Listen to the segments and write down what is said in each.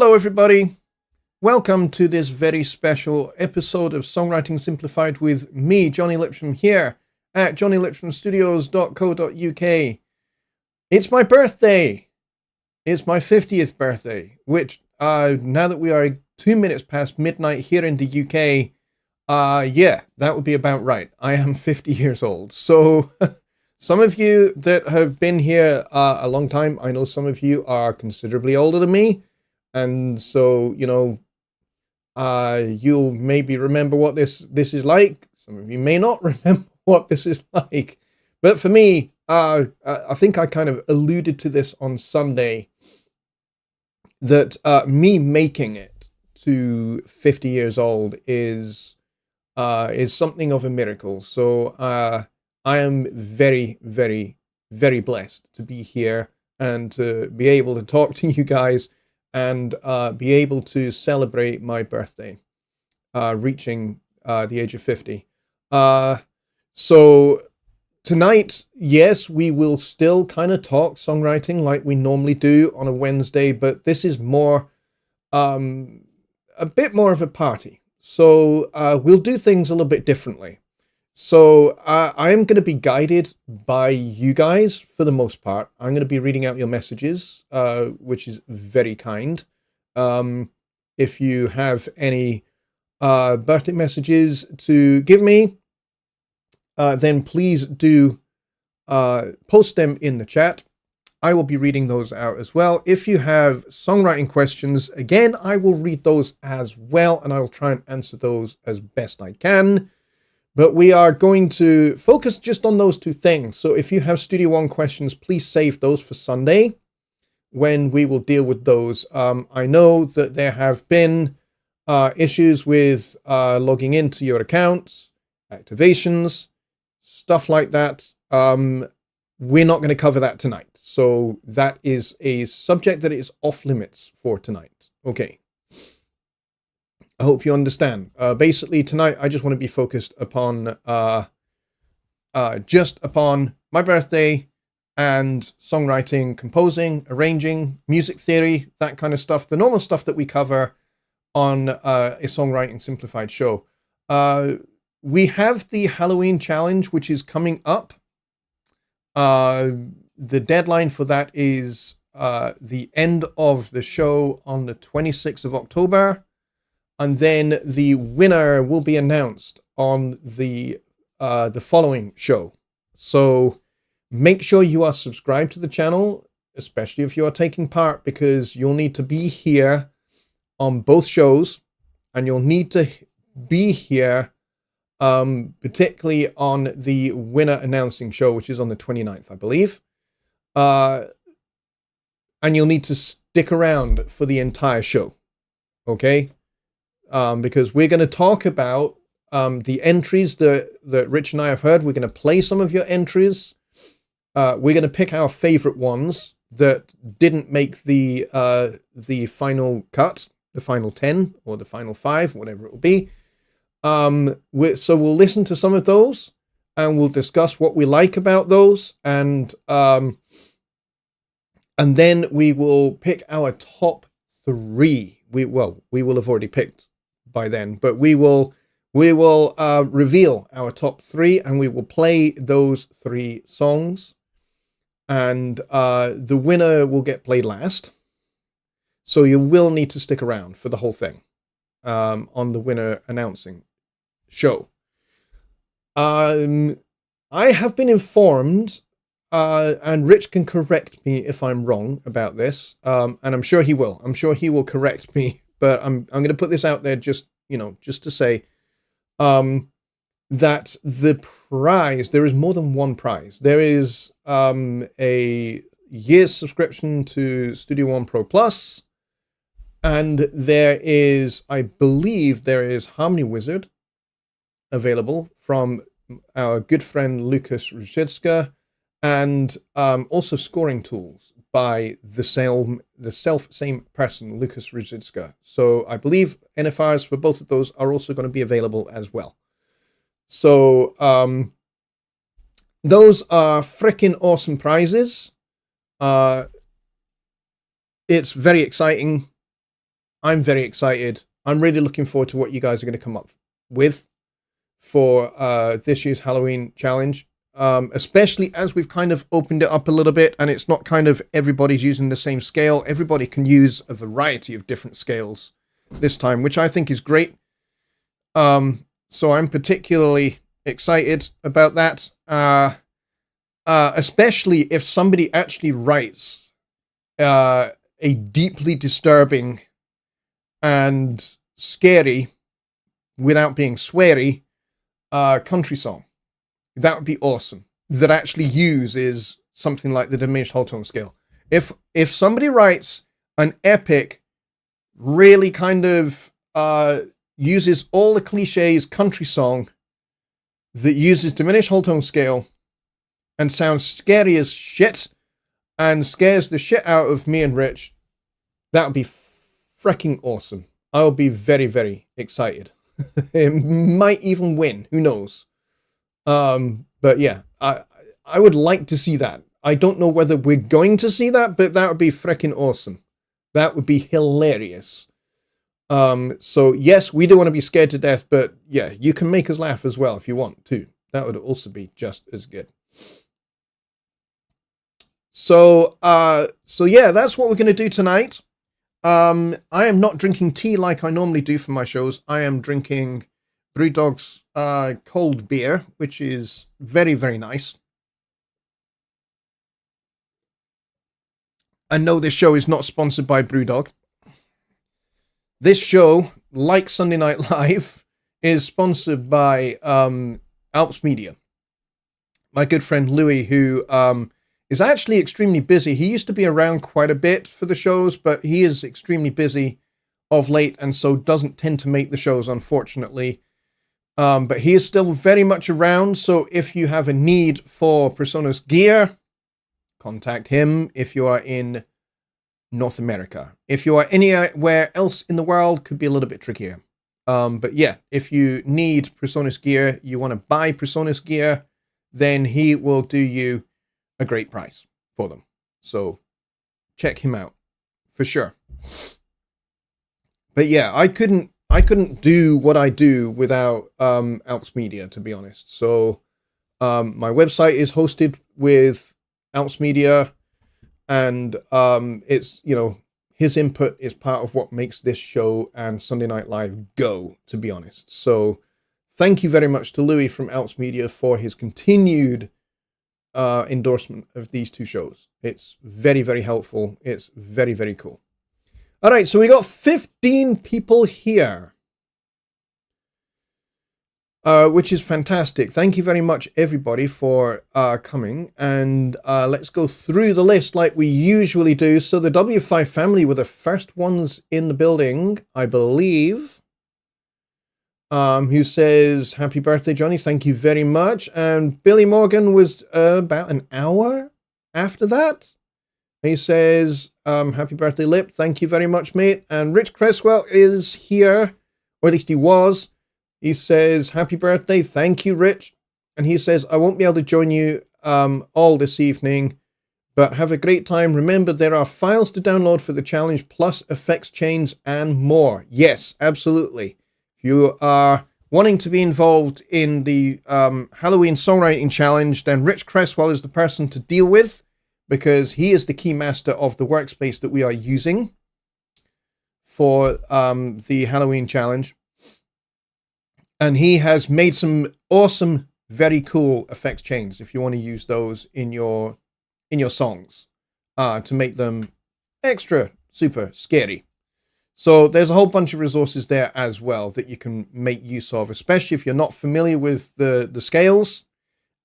Hello, everybody. Welcome to this very special episode of Songwriting Simplified with me, Jonny Lipsham, here at jonnylipshamstudios.co.uk. It's my birthday. It's my 50th birthday, which now that we are 2 minutes past midnight here in the UK, yeah, that would be about right. I am 50 years old. So some of you that have been here a long time, I know some of you are considerably older than me. And so, you'll maybe remember what this is like. Some of you may not remember what this is like. But for me, I think I kind of alluded to this on Sunday, that me making it to 50 years old is something of a miracle. So I am very, very, very blessed to be here and to be able to talk to you guys and be able to celebrate my birthday, reaching the age of 50. So tonight, yes, we will still kind of talk songwriting like we normally do on a Wednesday, but this is more, a bit more of a party. So we'll do things a little bit differently. So I am going to be guided by you guys for the most part. I'm going to be reading out your messages, which is very kind. If you have any birthday messages to give me, then please do post them in the chat. I will be reading those out as well. If you have songwriting questions, again, I will read those as well, and I will try and answer those as best I can. But we are going to focus just on those two things. So if you have Studio One questions, please save those for Sunday when we will deal with those. I know that there have been issues with logging into your accounts, activations, stuff like that. We're not going to cover that tonight. So that is a subject that is off limits for tonight. Okay. I hope you understand. Basically, tonight, I just want to be focused upon just upon my birthday and songwriting, composing, arranging, music theory, that kind of stuff. The normal stuff that we cover on a Songwriting Simplified show. We have the Halloween challenge, which is coming up. The deadline for that is the end of the show on the 26th of October. And then the winner will be announced on the following show. So make sure you are subscribed to the channel, especially if you are taking part, because you'll need to be here on both shows, and you'll need to be here particularly on the winner announcing show, which is on the 29th, I believe. And you'll need to stick around for the entire show. Okay? Because we're going to talk about the entries that Rich and I have heard. We're going to play some of your entries. We're going to pick our favorite ones that didn't make the final cut, the final 10 or the final 5, whatever it will be. So we'll listen to some of those and we'll discuss what we like about those. And then we will pick our top 3. We will have already picked by then, but we will reveal our top 3, and we will play those 3 songs, and the winner will get played last, so you will need to stick around for the whole thing on the winner announcing show. I have been informed, and Rich can correct me if I'm wrong about this, and I'm sure he will. I'm sure he will correct me. But I'm going to put this out there just to say that the prize, there is more than one prize. There is a year's subscription to Studio One Pro Plus, and there is, I believe, there is Harmony Wizard available from our good friend Lucas Ruzicka, and also scoring tools by the same person, Lucas Ruzicka. So I believe NFRs for both of those are also going to be available as well. So those are freaking awesome prizes. It's very exciting. I'm very excited. I'm really looking forward to what you guys are going to come up with for this year's Halloween challenge. Especially as we've kind of opened it up a little bit, and it's not kind of everybody's using the same scale. Everybody can use a variety of different scales this time, which I think is great. So I'm particularly excited about that, especially if somebody actually writes a deeply disturbing and scary, without being sweary, country song. That would be awesome. That actually uses something like the diminished whole tone scale. If somebody writes an epic, really kind of uses all the cliches country song that uses diminished whole tone scale and sounds scary as shit and scares the shit out of me and Rich, that would be freaking awesome. I will be very, very excited. It might even win. Who knows? But yeah, I would like to see that. I don't know whether we're going to see that, but that would be freaking awesome. That would be hilarious. So yes, we do want to be scared to death, but yeah, you can make us laugh as well if you want to. That would also be just as good. So yeah, that's what we're going to do tonight. I am not drinking tea like I normally do for my shows. I am drinking Brewdog's cold beer, which is very, very nice. I know this show is not sponsored by Brewdog. This show, like Sunday Night Live, is sponsored by Alps Media. My good friend Louis, who is actually extremely busy. He used to be around quite a bit for the shows, but he is extremely busy of late, and so doesn't tend to make the shows, unfortunately. But he is still very much around, so if you have a need for Personas gear, contact him. If you are in North America. If you are anywhere else in the world, could be a little bit trickier. But yeah, if you need Personas gear, you want to buy Personas gear, then he will do you a great price for them. So check him out for sure. But yeah, I couldn't do what I do without Alps Media, to be honest. So my website is hosted with Alps Media, and it's, you know, his input is part of what makes this show and Sunday Night Live go, to be honest. So thank you very much to Louis from Alps Media for his continued endorsement of these two shows. It's very, very helpful. It's very, very cool. All right, so we got 15 people here, which is fantastic. Thank you very much, everybody, for coming. And let's go through the list like we usually do. So the W5 family were the first ones in the building, I believe. Who says, happy birthday, Johnny. Thank you very much. And Billy Morgan was about an hour after that. He says, happy birthday, Lip. Thank you very much, mate. And Rich Cresswell is here, or at least he was. He says, happy birthday. Thank you, Rich. And he says, I won't be able to join you all this evening, but have a great time. Remember, there are files to download for the challenge, plus effects chains and more. Yes, absolutely. If you are wanting to be involved in the Halloween Songwriting Challenge, then Rich Cresswell is the person to deal with, because he is the key master of the workspace that we are using for the Halloween Challenge. And he has made some awesome, very cool effects chains if you want to use those in your songs to make them extra super scary. So there's a whole bunch of resources there as well that you can make use of, especially if you're not familiar with the scales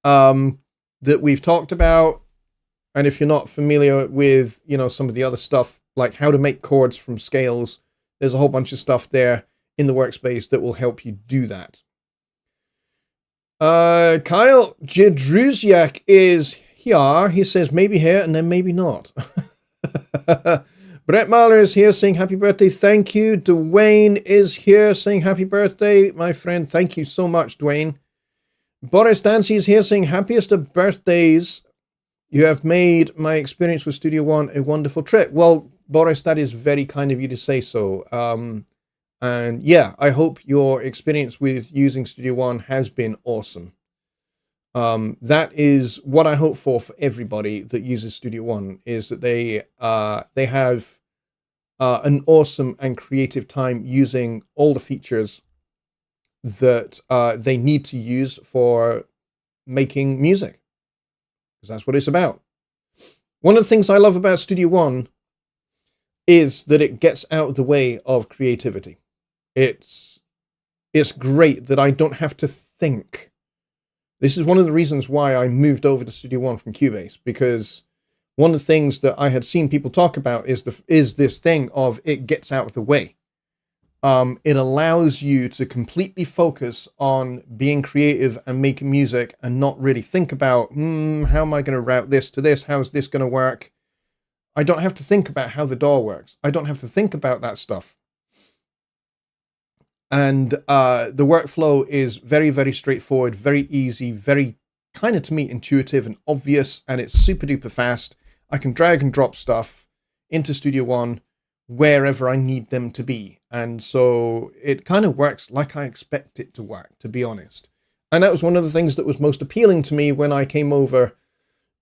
that we've talked about. And if you're not familiar with, you know, some of the other stuff, like how to make chords from scales, there's a whole bunch of stuff there in the workspace that will help you do that. Kyle Jedruziak is here. He says maybe here and then maybe not. Brett Mahler is here saying happy birthday. Thank you. Dwayne is here saying happy birthday, my friend. Thank you so much, Dwayne. Boris Dancy is here saying happiest of birthdays. You have made my experience with Studio One a wonderful trip. Well, Boris, that is very kind of you to say so. And yeah, I hope your experience with using Studio One has been awesome. That is what I hope for everybody that uses Studio One, is that they have an awesome and creative time using all the features that they need to use for making music, because that's what it's about. One of the things I love about Studio One is that it gets out of the way of creativity. It's great that I don't have to think. This is one of the reasons why I moved over to Studio One from Cubase, because one of the things that I had seen people talk about is this thing of it gets out of the way. It allows you to completely focus on being creative and making music and not really think about, how am I going to route this to this? How is this going to work? I don't have to think about how the DAW works. I don't have to think about that stuff. And the workflow is very, very straightforward, very easy, very kind of, to me, intuitive and obvious, and it's super duper fast. I can drag and drop stuff into Studio One wherever I need them to be. And so it kind of works like I expect it to work, to be honest. And that was one of the things that was most appealing to me when I came over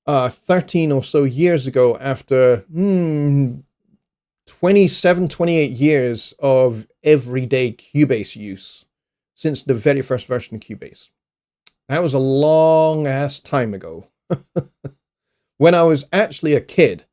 13 or so years ago, after 27, 28 years of everyday Cubase use since the very first version of Cubase. That was a long ass time ago. When I was actually a kid,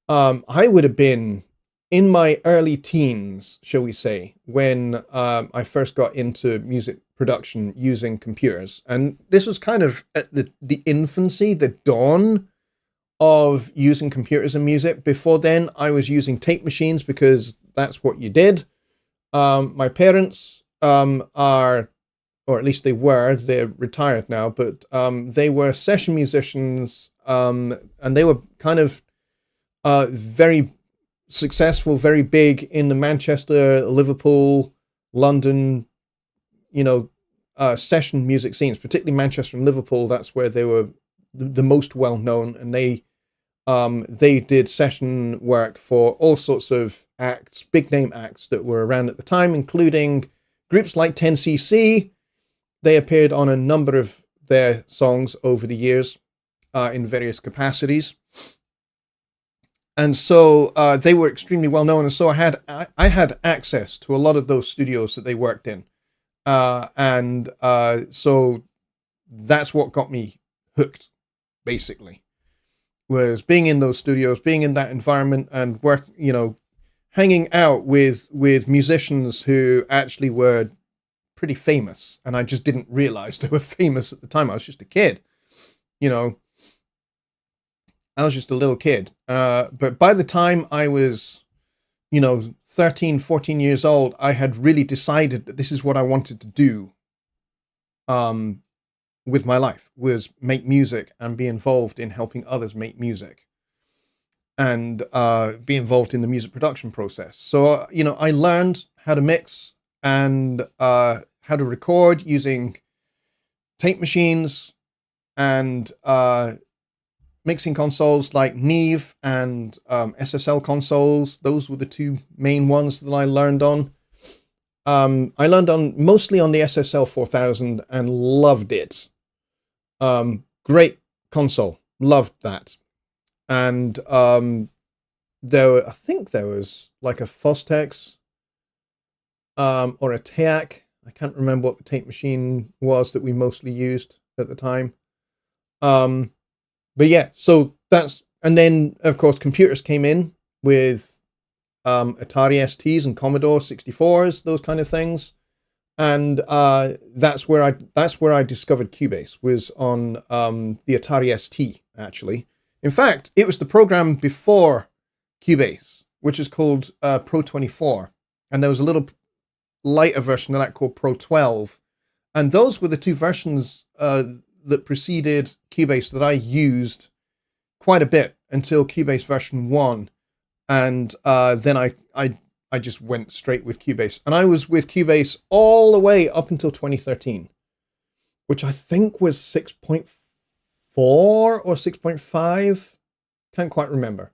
I would have been in my early teens, shall we say, when I first got into music production using computers. And this was kind of at the infancy, the dawn of using computers in music. Before then, I was using tape machines because that's what you did. My parents are, or at least they're retired now, but they were session musicians, and they were kind of very successful, very big in the Manchester, Liverpool, London, session music scenes, particularly Manchester and Liverpool. That's where they were the most well known, and they did session work for all sorts of acts, big name acts that were around at the time, including groups like 10cc. They appeared on a number of their songs over the years in various capacities. And so they were extremely well known. And so I had access to a lot of those studios that they worked in. So that's what got me hooked, basically, was being in those studios, being in that environment, and hanging out with musicians who actually were pretty famous. And I just didn't realize they were famous at the time. I was just a kid, I was just a little kid. But by the time I was, 13, 14 years old, I had really decided that this is what I wanted to do with my life, was make music and be involved in helping others make music, and be involved in the music production process. So, I learned how to mix and how to record using tape machines and mixing consoles like Neve and SSL consoles. Those were the two main ones that I learned on. I learned mostly on the SSL 4000 and loved it. Great console, loved that. And I think there was like a Fostex or a TEAC. I can't remember what the tape machine was that we mostly used at the time. But yeah, so and then of course computers came in with Atari STs and Commodore 64s, those kind of things. And that's where I discovered Cubase, was on the Atari ST, actually. In fact, it was the program before Cubase, which is called Pro 24. And there was a little lighter version of that called Pro 12. And those were the two versions that preceded Cubase that I used quite a bit until Cubase version 1. And then I just went straight with Cubase. And I was with Cubase all the way up until 2013, which I think was 6.4 or 6.5. Can't quite remember.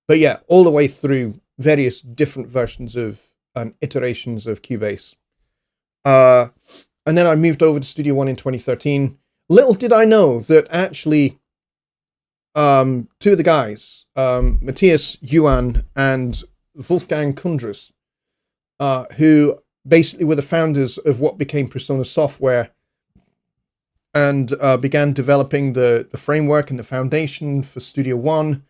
But yeah, all the way through various different versions of and iterations of Cubase. And then I moved over to Studio One in 2013. Little did I know that actually two of the guys, Matthias Yuan and Wolfgang Kundras, who basically were the founders of what became Persona Software and began developing the framework and the foundation for Studio One.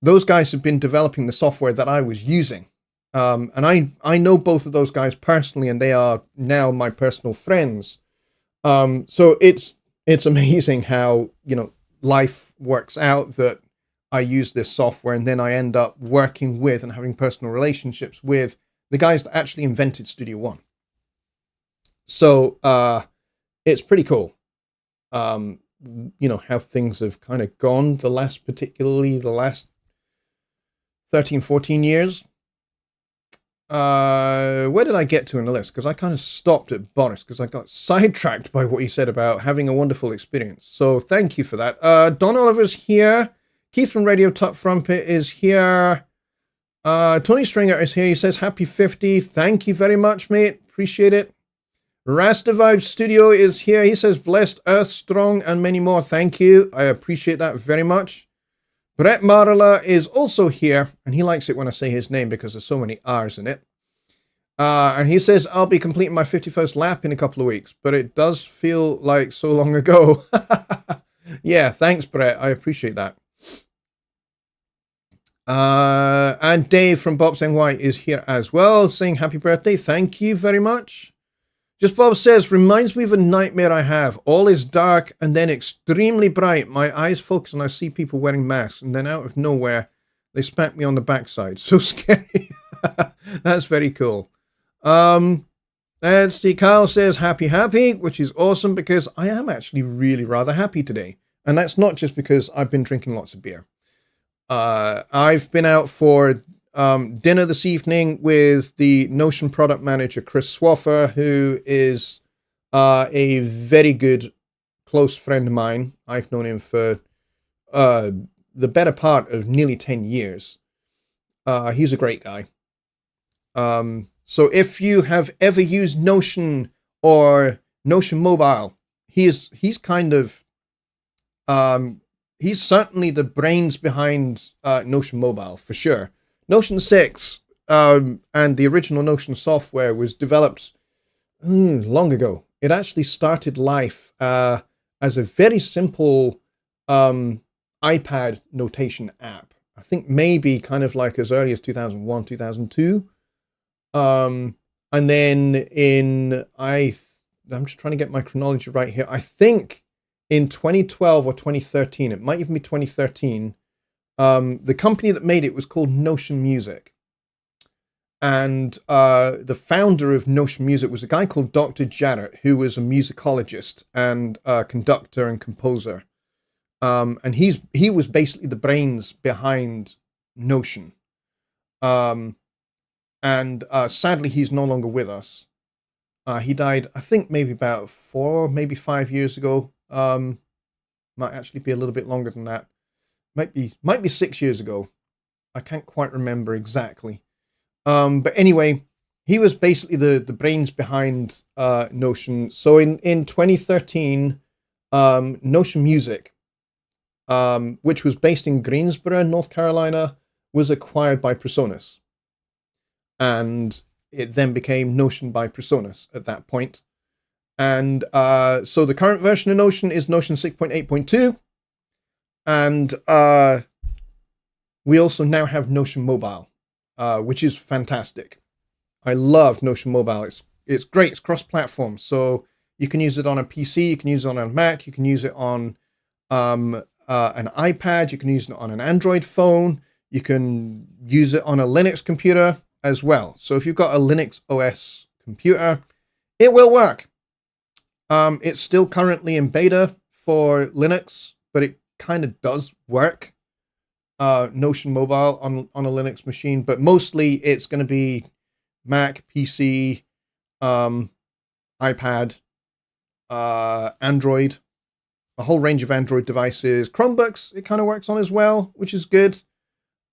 Those guys have been developing the software that I was using. And I know both of those guys personally, and they are now my personal friends. So it's amazing how, life works out that I use this software and then I end up working with and having personal relationships with the guys that actually invented Studio One. So it's pretty cool. How things have kind of gone particularly the last 13, 14 years. Where did I get to in the list? Because I kind of stopped at Boris because I got sidetracked by what he said about having a wonderful experience. So thank you for that. Don Oliver's here. Keith from Radio Top Trumpet is here. Tony Stringer is here. He says happy 50. Thank you very much, mate. Appreciate it. Rasta Vibe Studio is here. He says blessed, earth strong, and many more. Thank you. I appreciate that very much. Brett Marla is also here, and he likes it when I say his name because there's so many R's in it. And he says, I'll be completing my 51st lap in a couple of weeks, but it does feel like so long ago. Yeah, thanks, Brett. I appreciate that. And Dave from Bob's NY is here as well, saying happy birthday. Thank you very much. Just Bob says, reminds me of a nightmare I have. All is dark and then extremely bright. My eyes focus and I see people wearing masks. And then out of nowhere, they smack me on the backside. So scary. That's very cool. Let's see. Kyle says, happy, which is awesome because I am actually really rather happy today. And that's not just because I've been drinking lots of beer. I've been out for dinner this evening with the Notion product manager, Chris Swaffer, who is a very good close friend of mine. I've known him for the better part of nearly 10 years. He's a great guy. So if you have ever used Notion or Notion Mobile, he's kind of he's certainly the brains behind Notion Mobile for sure. Notion 6 and the original Notion software was developed long ago. It actually started life as a very simple iPad notation app. I think maybe kind of like as early as 2001, 2002. And then I'm just trying to get my chronology right here. I think in 2012 or 2013, it might even be 2013, the company that made it was called Notion Music. And the founder of Notion Music was a guy called Dr. Jarrett, who was a musicologist and conductor and composer. And he was basically the brains behind Notion. And sadly, he's no longer with us. He died, I think, maybe about 4, maybe 5 years ago. Might actually be a little bit longer than that. Might be 6 years ago. I can't quite remember exactly. But anyway, he was basically the brains behind Notion. So in 2013, Notion Music, which was based in Greensboro, North Carolina, was acquired by Presonus. And it then became Notion by Presonus at that point. And so the current version of Notion is Notion 6.8.2. And we also now have Notion Mobile, which is fantastic. I love Notion Mobile. It's great. It's cross-platform. So you can use it on a PC. You can use it on a Mac. You can use it on an iPad. You can use it on an Android phone. You can use it on a Linux computer as well. So if you've got a Linux OS computer, it will work. It's still currently in beta for Linux, but it kind of does work. Notion Mobile on a Linux machine, but mostly it's going to be Mac, PC, iPad, Android, a whole range of Android devices. Chromebooks, it kind of works on as well, which is good.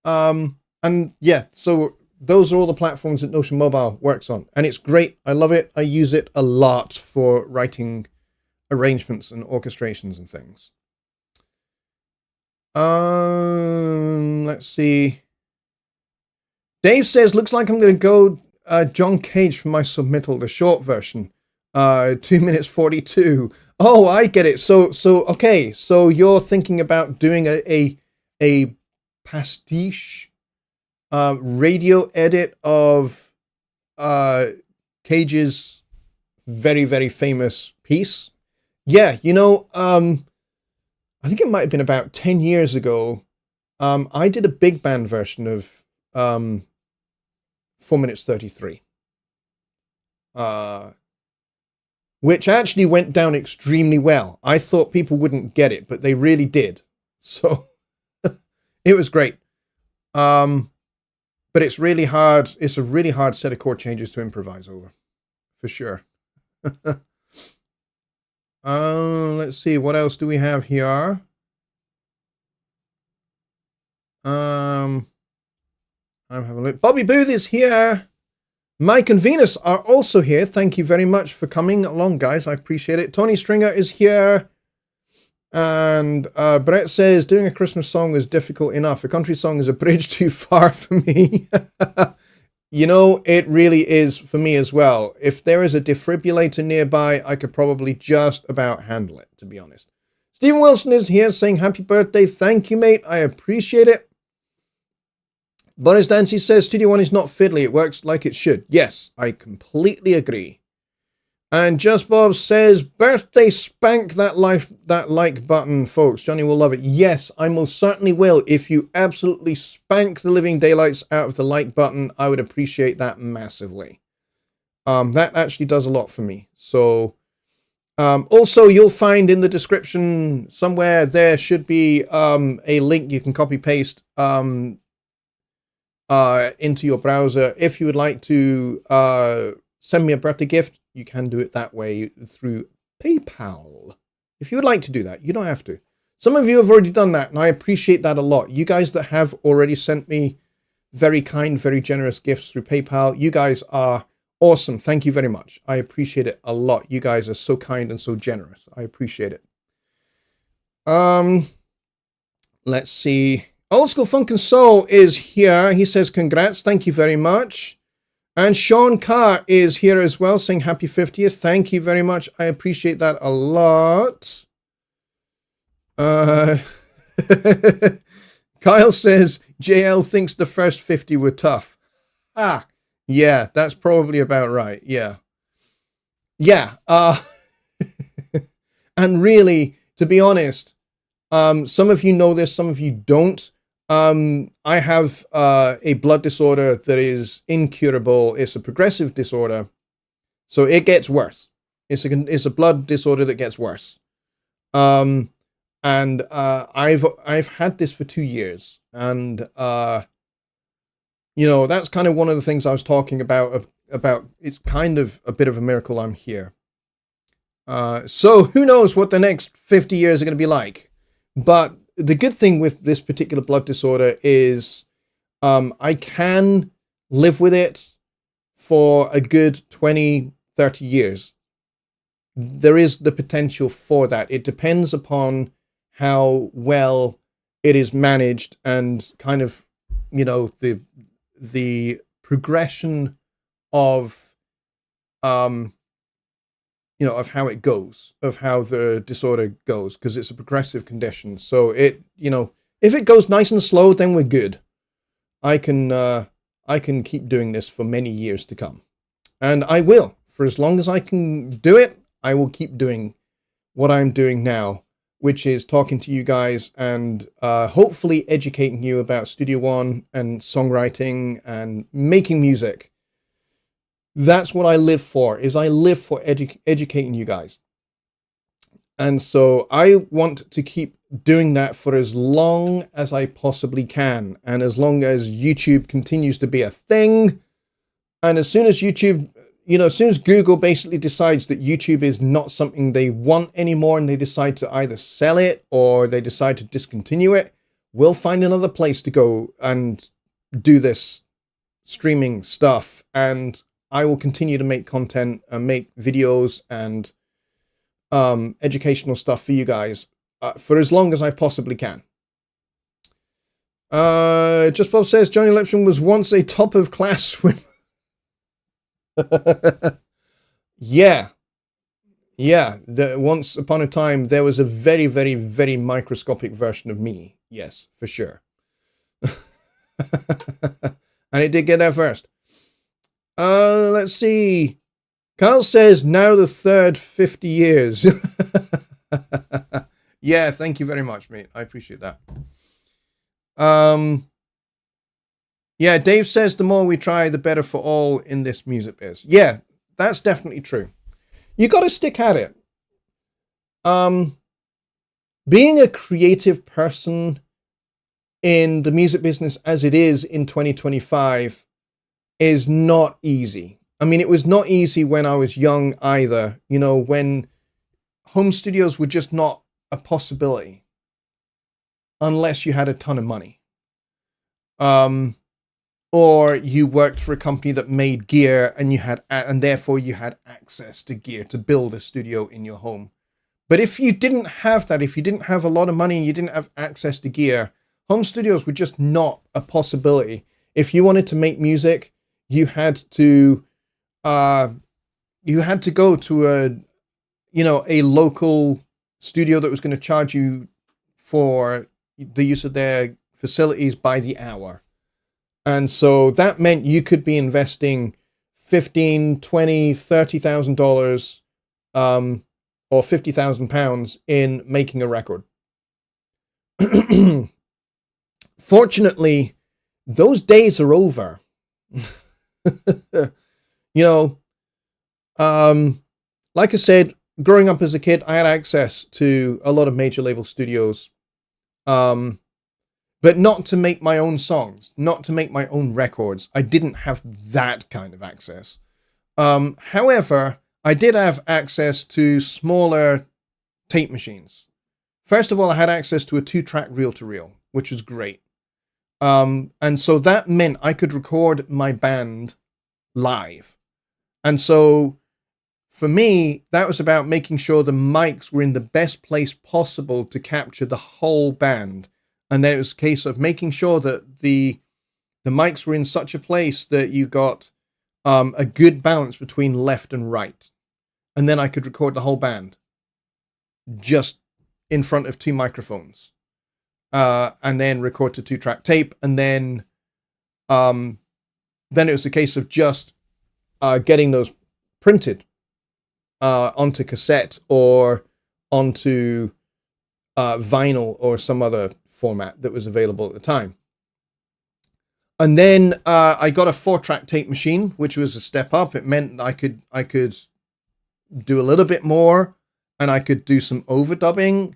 And And yeah, so those are all the platforms that Notion Mobile works on. And it's great. I love it. I use it a lot for writing arrangements and orchestrations and things. Let's see. Dave says, looks like I'm going to go John Cage for my submittal, the short version. 2 minutes 42. Oh, I get it. So okay. So you're thinking about doing a pastiche radio edit of Cage's very, very famous piece. Yeah, I think it might have been about 10 years ago. I did a big band version of 4 minutes 33. Which actually went down extremely well. I thought people wouldn't get it, but they really did. So it was great. But it's really hard. It's a really hard set of chord changes to improvise over, for sure. Let's see. What else do we have here? I'm having a look. Bobby Booth is here. Mike and Venus are also here. Thank you very much for coming along, guys. I appreciate it. Tony Stringer is here. And Brett says, doing a Christmas song is difficult enough. A country song is a bridge too far for me. It really is for me as well. If there is a defibrillator nearby, I could probably just about handle it, to be honest. Stephen Wilson is here saying, happy birthday. Thank you, mate. I appreciate it. Boris Dancy says, Studio One is not fiddly. It works like it should. Yes, I completely agree. And Just Bob says, birthday spank that like button, folks. Johnny will love it. Yes, I most certainly will. If you absolutely spank the living daylights out of the like button, I would appreciate that massively. That actually does a lot for me. So, also, you'll find in the description somewhere there should be a link you can copy paste into your browser. If you would like to send me a birthday gift, you can do it that way through PayPal. If you would like to do that, you don't have to. Some of you have already done that, and I appreciate that a lot. You guys that have already sent me very kind, very generous gifts through PayPal, you guys are awesome. Thank you very much. I appreciate it a lot. You guys are so kind and so generous. I appreciate it. Let's see. Old School Funk and Soul is here. He says, congrats. Thank you very much. And Sean Carr is here as well, saying happy 50th. Thank you very much. I appreciate that a lot. Kyle says, JL thinks the first 50 were tough. Yeah, that's probably about right. Yeah. And really, to be honest, some of you know this, some of you don't. I have a blood disorder that is incurable. It's a progressive disorder, so it gets worse. It's a blood disorder that gets worse. And I've had this for 2 years, and that's kind of one of the things I was talking about. It's kind of a bit of a miracle I'm here. So who knows what the next 50 years are going to be like? But the good thing with this particular blood disorder is I can live with it for a good 20, 30 years. There is the potential for that. It depends upon how well it is managed and kind of, the progression of, of how it goes, of how the disorder goes, because it's a progressive condition. So if it goes nice and slow, then we're good. I can keep doing this for many years to come, and I will. For as long as I can do it, I will keep doing what I'm doing now, which is talking to you guys and hopefully educating you about Studio One and songwriting and making music. That's what I live for, is I live for educating you guys. And so I want to keep doing that for as long as I possibly can. And as long as YouTube continues to be a thing. And as soon as YouTube, as soon as Google basically decides that YouTube is not something they want anymore, and they decide to either sell it or they decide to discontinue it, we'll find another place to go and do this streaming stuff, and I will continue to make content and make videos and educational stuff for you guys for as long as I possibly can. Just Bob says Jonny Lipsham was once a top of class swimmer. Yeah. Once upon a time, there was a very, very, very microscopic version of me. Yes, for sure. And it did get there first. Let's see. Carl says, now the third 50 years. Yeah, thank you very much, mate. I appreciate that. Yeah, Dave says the more we try, the better for all in this music biz. Yeah, that's definitely true. You got to stick at it. Being a creative person in the music business as it is in 2025 is not easy. I mean, it was not easy when I was young either, you know, when home studios were just not a possibility unless you had a ton of money. Or you worked for a company that made gear and therefore you had access to gear to build a studio in your home. But if you didn't have that, if you didn't have a lot of money and you didn't have access to gear, home studios were just not a possibility. If you wanted to make music, you had to go to a local studio that was going to charge you for the use of their facilities by the hour. And so that meant you could be investing $15,000, $20,000, $30,000 or £50,000 in making a record. Fortunately, those days are over. Like I said, growing up as a kid, I had access to a lot of major label studios. But not to make my own songs, not to make my own records. I didn't have that kind of access. However, I did have access to smaller tape machines. First of all, I had access to a 2-track reel-to-reel, which was great. And so that meant I could record my band live. And so for me, that was about making sure the mics were in the best place possible to capture the whole band. And then it was a case of making sure that the mics were in such a place that you got a good balance between left and right. And then I could record the whole band just in front of 2 microphones. And then record to 2-track tape. And then it was a case of just getting those printed onto cassette or onto vinyl or some other format that was available at the time. And then I got a 4-track tape machine, which was a step up. It meant I could do a little bit more, and I could do some overdubbing,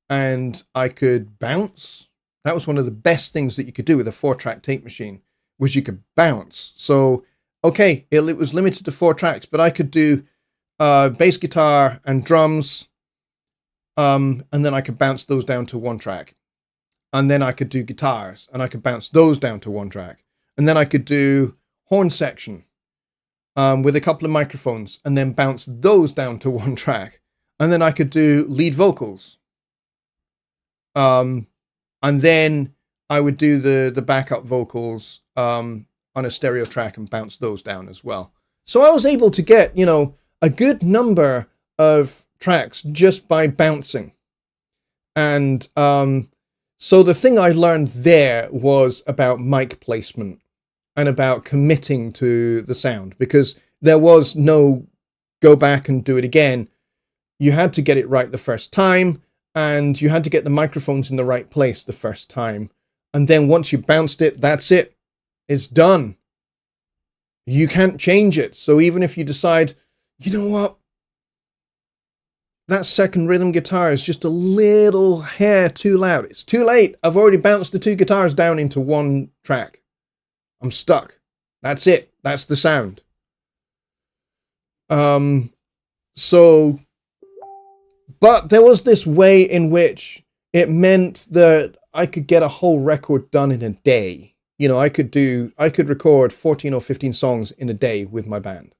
and I could bounce. That was one of the best things that you could do with a 4-track tape machine, was you could bounce. So, okay, it was limited to 4 tracks, but I could do bass guitar and drums, and then I could bounce those down to 1 track. And then I could do guitars, and I could bounce those down to 1 track. And then I could do horn section with a couple of microphones, and then bounce those down to 1 track. And then I could do lead vocals. And then I would do the backup vocals on a stereo track and bounce those down as well. So I was able to get, a good number of tracks just by bouncing. And so the thing I learned there was about mic placement and about committing to the sound, because there was no go back and do it again. You had to get it right the first time, and you had to get the microphones in the right place the first time. And then once you bounced it, that's it. It's done. You can't change it. So even if you decide, you know what? That second rhythm guitar is just a little hair too loud. It's too late. I've already bounced the 2 guitars down into 1 track. I'm stuck. That's it. That's the sound. But there was this way in which it meant that I could get a whole record done in a day. I could record 14 or 15 songs in a day with my band.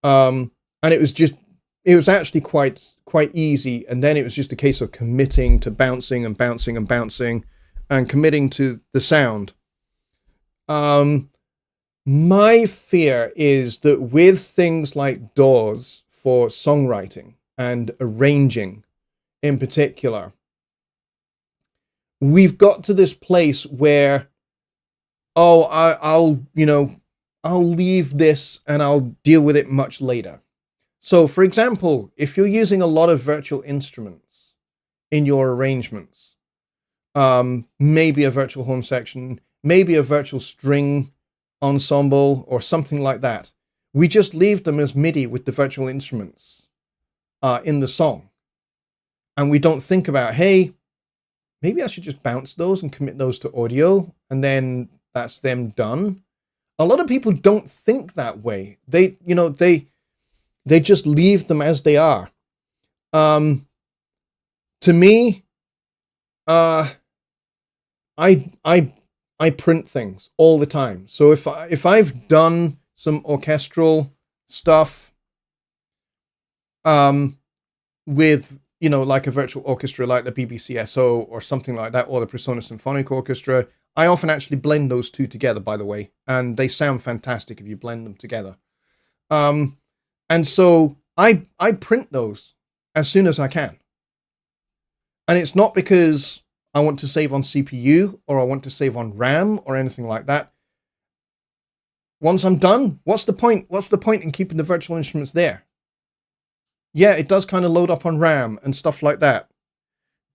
And it was actually quite easy. And then it was just a case of committing to bouncing and bouncing and bouncing and committing to the sound. My fear is that with things like DAWs for songwriting and arranging in particular, we've got to this place where, I'll leave this and I'll deal with it much later. So, for example, if you're using a lot of virtual instruments in your arrangements, maybe a virtual horn section, maybe a virtual string ensemble or something like that, we just leave them as MIDI with the virtual instruments in the song. And we don't think about, hey, maybe I should just bounce those and commit those to audio, and then that's them done. A lot of people don't think that way. They just leave them as they are. To me, I print things all the time. So if I've done some orchestral stuff, with like a virtual orchestra like the BBCSO or something like that, or the Persona Symphonic Orchestra, I often actually blend those two together, by the way, and they sound fantastic if you blend them together. And so I print those as soon as I can. And it's not because I want to save on CPU or I want to save on RAM or anything like that. Once I'm done, what's the point? What's the point in keeping the virtual instruments there? Yeah, it does kind of load up on RAM and stuff like that.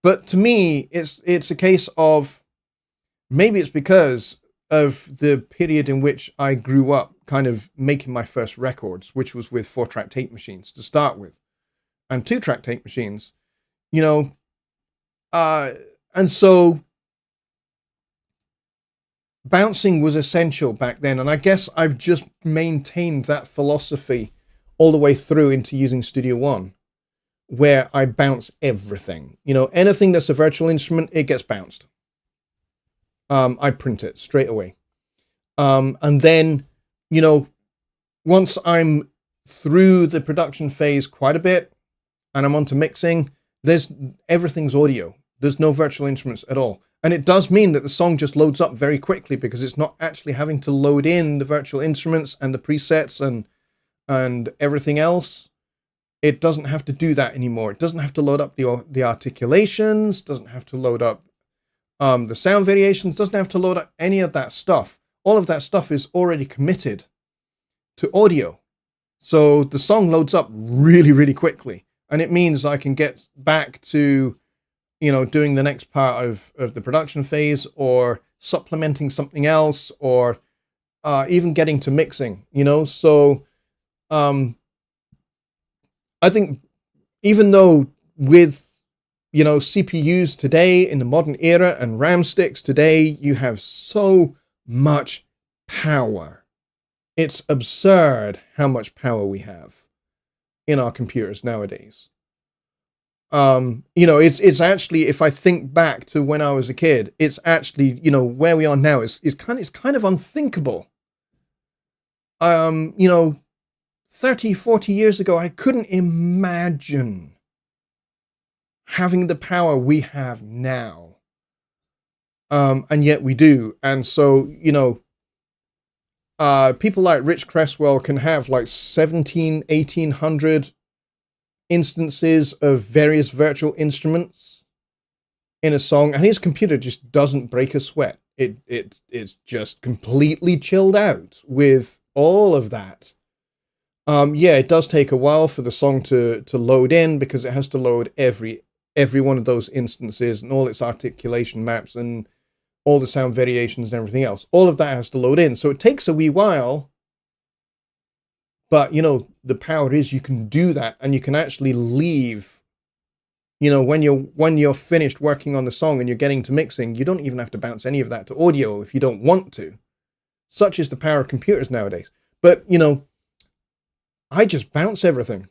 But to me, it's a case of, maybe it's because of the period in which I grew up kind of making my first records, which was with 4-track tape machines to start with, and 2-track tape machines, and so bouncing was essential back then. And I guess I've just maintained that philosophy all the way through into using Studio One, where I bounce everything. Anything that's a virtual instrument, it gets bounced. I print it straight away. And then, once I'm through the production phase quite a bit and I'm onto mixing, everything's audio. There's no virtual instruments at all. And it does mean that the song just loads up very quickly because it's not actually having to load in the virtual instruments and the presets and everything else. It doesn't have to do that anymore. It doesn't have to load up the articulations, doesn't have to load up the sound variations, doesn't have to load up any of that stuff. All of that stuff is already committed to audio. So the song loads up really, really quickly. And it means I can get back to, doing the next part of the production phase, or supplementing something else, or even getting to mixing, So I think even though with CPUs today in the modern era and RAM sticks today, you have so much power. It's absurd how much power we have in our computers nowadays. It's actually, if I think back to when I was a kid, it's actually, where we are now is kind of unthinkable. 30, 40 years ago, I couldn't imagine having the power we have now. And yet we do. And so, people like Rich Cresswell can have like 1,800 instances of various virtual instruments in a song, and his computer just doesn't break a sweat. It's just completely chilled out with all of that. It does take a while for the song to load in, because it has to load every one of those instances and all its articulation maps and all the sound variations and everything else. All of that has to load in. So it takes a wee while. But, the power is you can do that, and you can actually leave, when you're finished working on the song and you're getting to mixing, you don't even have to bounce any of that to audio if you don't want to. Such is the power of computers nowadays. But, I just bounce everything.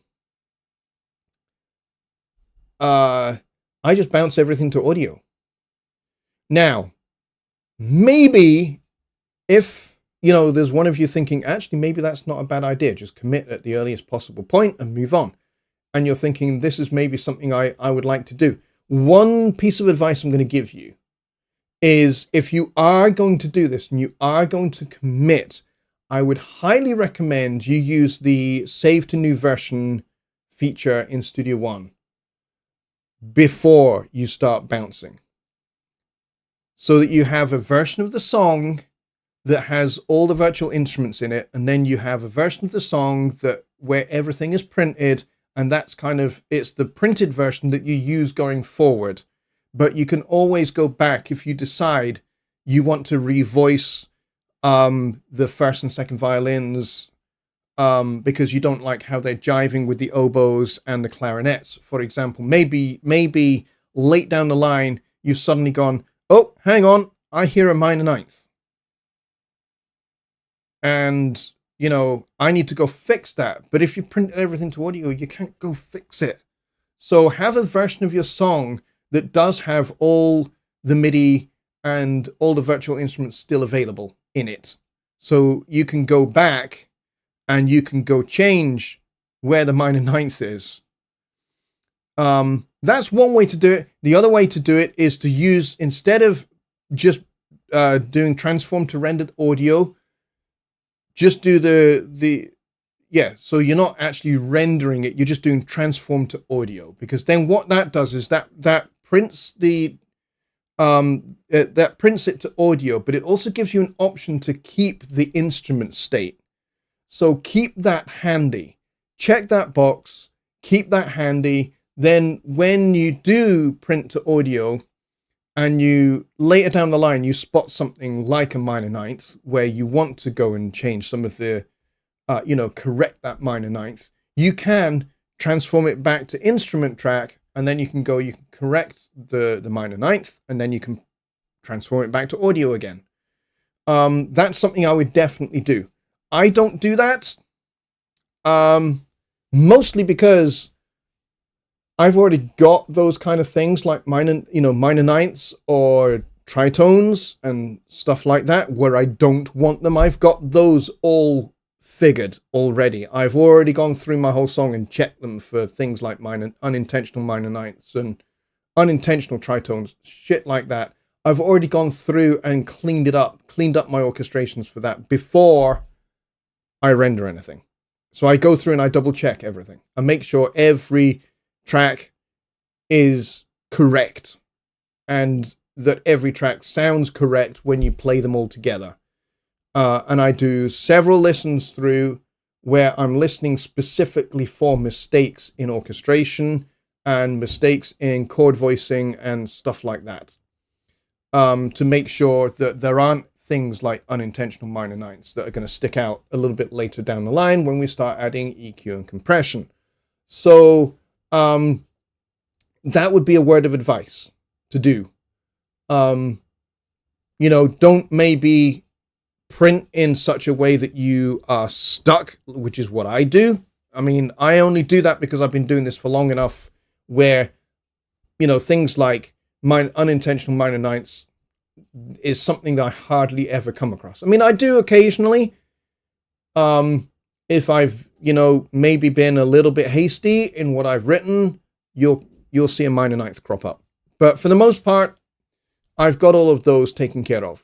I just bounce everything to audio. Now, Maybe if, there's one of you thinking, actually, maybe that's not a bad idea. Just commit at the earliest possible point and move on. And you're thinking, this is maybe something I would like to do. One piece of advice I'm going to give you is, if you are going to do this and you are going to commit, I would highly recommend you use the save to new version feature in Studio One before you start bouncing, so that you have a version of the song that has all the virtual instruments in it, and then you have a version of the song where everything is printed, and that's it's the printed version that you use going forward. But you can always go back if you decide you want to revoice the first and second violins because you don't like how they're jiving with the oboes and the clarinets, for example. Maybe late down the line, you've suddenly gone, oh, hang on, I hear a minor ninth. And, I need to go fix that. But if you printed everything to audio, you can't go fix it. So have a version of your song that does have all the MIDI and all the virtual instruments still available in it. So you can go back and you can go change where the minor ninth is. That's one way to do it. The other way to do it is to use, instead of just doing transform to rendered audio, just do so you're not actually rendering it, you're just doing transform to audio, because then what that does is that prints that prints it to audio, but it also gives you an option to keep the instrument state. So keep that handy. Check that box, keep that handy. Then when you do print to audio and you later down the line, you spot something like a minor ninth where you want to go and change some of the, correct that minor ninth, you can transform it back to instrument track, and then you can correct the minor ninth, and then you can transform it back to audio again. That's something I would definitely do. I don't do that, mostly because I've already got those kind of things like minor ninths or tritones and stuff like that where I don't want them. I've got those all figured already. I've already gone through my whole song and checked them for things like unintentional minor ninths and unintentional tritones, shit like that. I've already gone through and cleaned up my orchestrations for that before I render anything. So I go through and I double check everything. I make sure every track is correct and that every track sounds correct when you play them all together. And I do several listens through where I'm listening specifically for mistakes in orchestration and mistakes in chord voicing and stuff like that, to make sure that there aren't things like unintentional minor ninths that are going to stick out a little bit later down the line when we start adding EQ and compression. So that would be a word of advice to do. Don't maybe print in such a way that you are stuck, which is what I do. I mean, I only do that because I've been doing this for long enough where, things like unintentional minor ninths is something that I hardly ever come across. I mean, I do occasionally, if I've, maybe been a little bit hasty in what I've written, you'll see a minor ninth crop up. But for the most part, I've got all of those taken care of.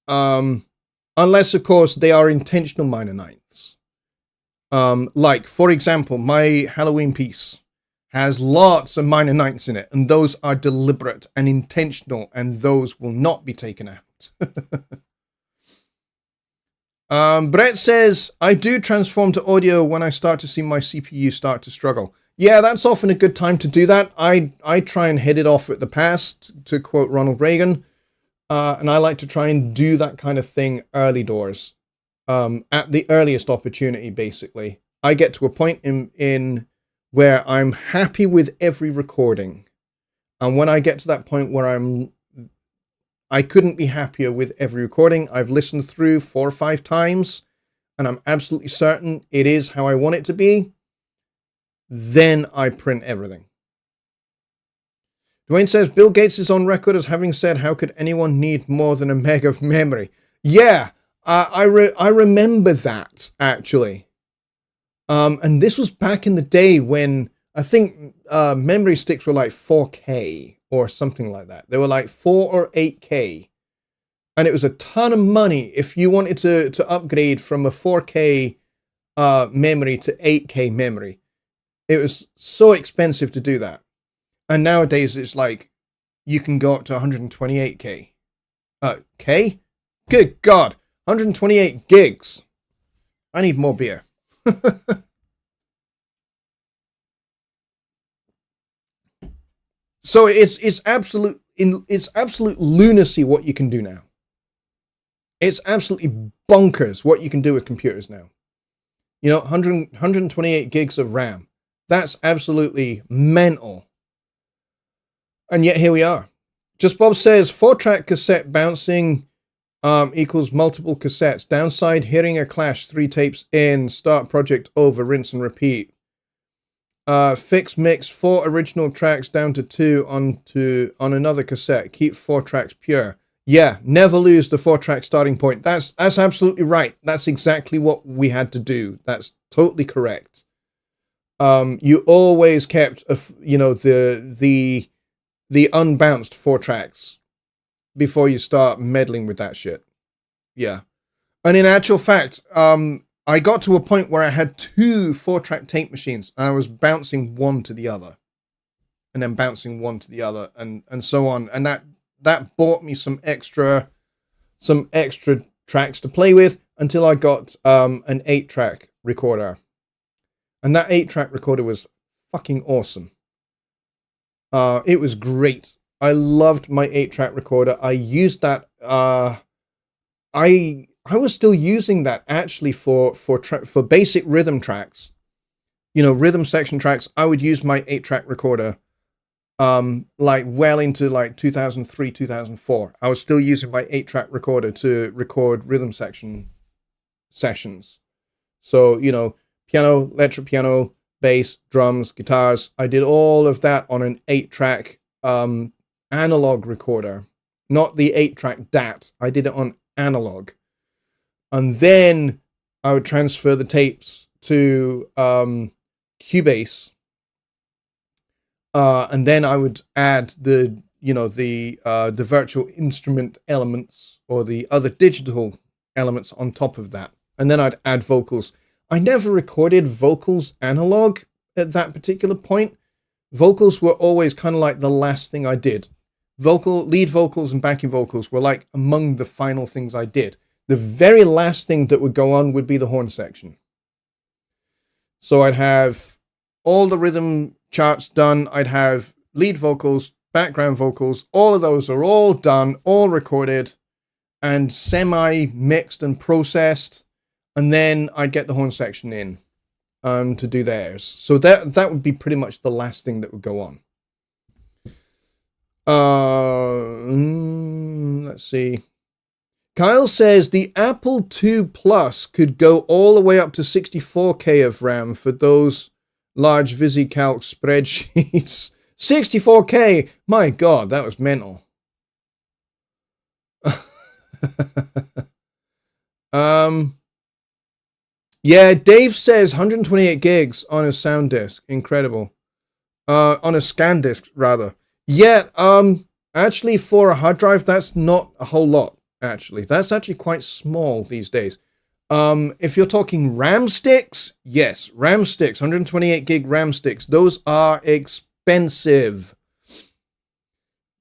Unless, of course, they are intentional minor ninths. Like, for example, my Halloween piece has lots of minor ninths in it, and those are deliberate and intentional, and those will not be taken out. Brett says, I do transform to audio when I start to see my CPU start to struggle. Yeah, that's often a good time to do that. I try and hit it off at the pass, to quote Ronald Reagan. And I like to try and do that kind of thing early doors, at the earliest opportunity, basically. I get to a point in where I'm happy with every recording. And when I get to that point where I couldn't be happier with every recording, I've listened through 4 or 5 times, and I'm absolutely certain it is how I want it to be, then I print everything. Dwayne says, Bill Gates is on record as having said, how could anyone need more than a meg of memory? Yeah, I remember that, actually. And this was back in the day when I think memory sticks were like 4K or something like that. They were like 4 or 8K. And it was a ton of money if you wanted to upgrade from a 4K memory to 8K memory. It was so expensive to do that. And nowadays it's like you can go up to 128K. K? Good God. 128 gigs. I need more beer. So it's absolute lunacy what you can do now. It's absolutely bonkers what you can do with computers now. 128 gigs of RAM. That's absolutely mental. And yet here we are. Just Bob says 4-track cassette bouncing equals multiple cassettes. Downside, hearing a clash, 3 tapes in, start project over, rinse and repeat. Fix mix 4 original tracks down to 2 on another cassette. Keep 4 tracks pure. Yeah, never lose the 4-track starting point. That's absolutely right. That's exactly what we had to do. That's totally correct. You always kept the unbounced 4 tracks before you start meddling with that shit. Yeah. And in actual fact, I got to a point where I had 2 4-track tape machines. And I was bouncing one to the other. And then bouncing one to the other and so on. And that bought me some extra tracks to play with until I got an 8-track recorder. And that 8-track recorder was fucking awesome. It was great. I loved my 8-track recorder. I used that. I was still using that actually for basic rhythm tracks. Rhythm section tracks. I would use my 8-track recorder. Well into 2003, 2004. I was still using my 8-track recorder to record rhythm section sessions. So, piano, electric piano, bass, drums, guitars. I did all of that on an 8-track analog recorder, not the 8-track DAT. I did it on analog. And then I would transfer the tapes to Cubase. And then I would add the virtual instrument elements or the other digital elements on top of that. And then I'd add vocals. I never recorded vocals analog at that particular point. Vocals were always kind of like the last thing I did. Lead vocals and backing vocals were like among the final things I did. The very last thing that would go on would be the horn section. So I'd have all the rhythm charts done. I'd have lead vocals, background vocals. All of those are all done, all recorded and semi-mixed and processed. And then I'd get the horn section in to do theirs. So that would be pretty much the last thing that would go on. Let's see. Kyle says the Apple II Plus could go all the way up to 64K of RAM for those large VisiCalc spreadsheets. 64K! My God, that was mental. Yeah, Dave says 128 gigs on a sound disk. Incredible. On a scan disk, rather. Yeah, actually for a hard drive, that's not a whole lot, actually. That's actually quite small these days. If you're talking RAM sticks, yes, RAM sticks, 128 gig RAM sticks, those are expensive.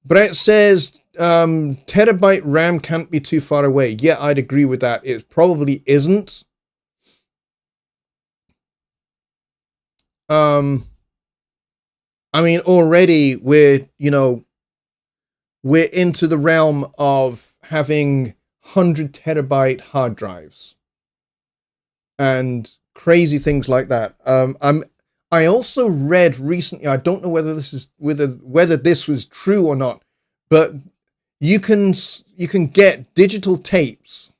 Brett says, terabyte RAM can't be too far away. Yeah, I'd agree with that. It probably isn't. I mean, already we're into the realm of having 100 terabyte hard drives and crazy things like that. I also read recently, I don't know whether this was true or not, but you can get digital tapes,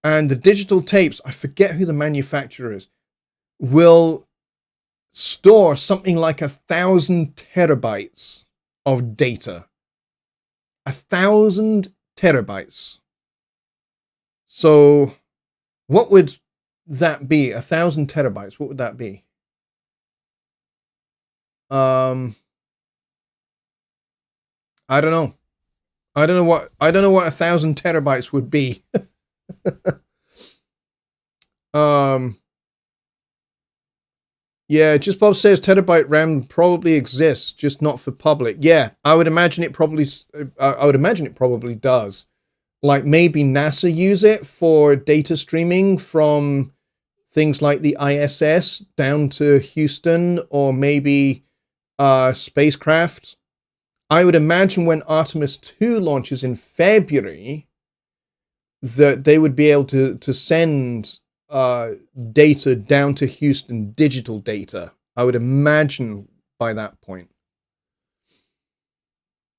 and the digital tapes, I forget who the manufacturer is, will store something like 1,000 terabytes of data. 1,000 terabytes. So what would that be? 1,000 terabytes. What would that be? I don't know. I don't know what 1,000 terabytes would be. Yeah, just Bob says terabyte RAM probably exists, just not for public. Yeah, I would imagine it probably does. Like maybe NASA use it for data streaming from things like the ISS down to Houston, or maybe spacecraft. I would imagine when Artemis 2 launches in February that they would be able to send data down to Houston, digital data, I would imagine by that point.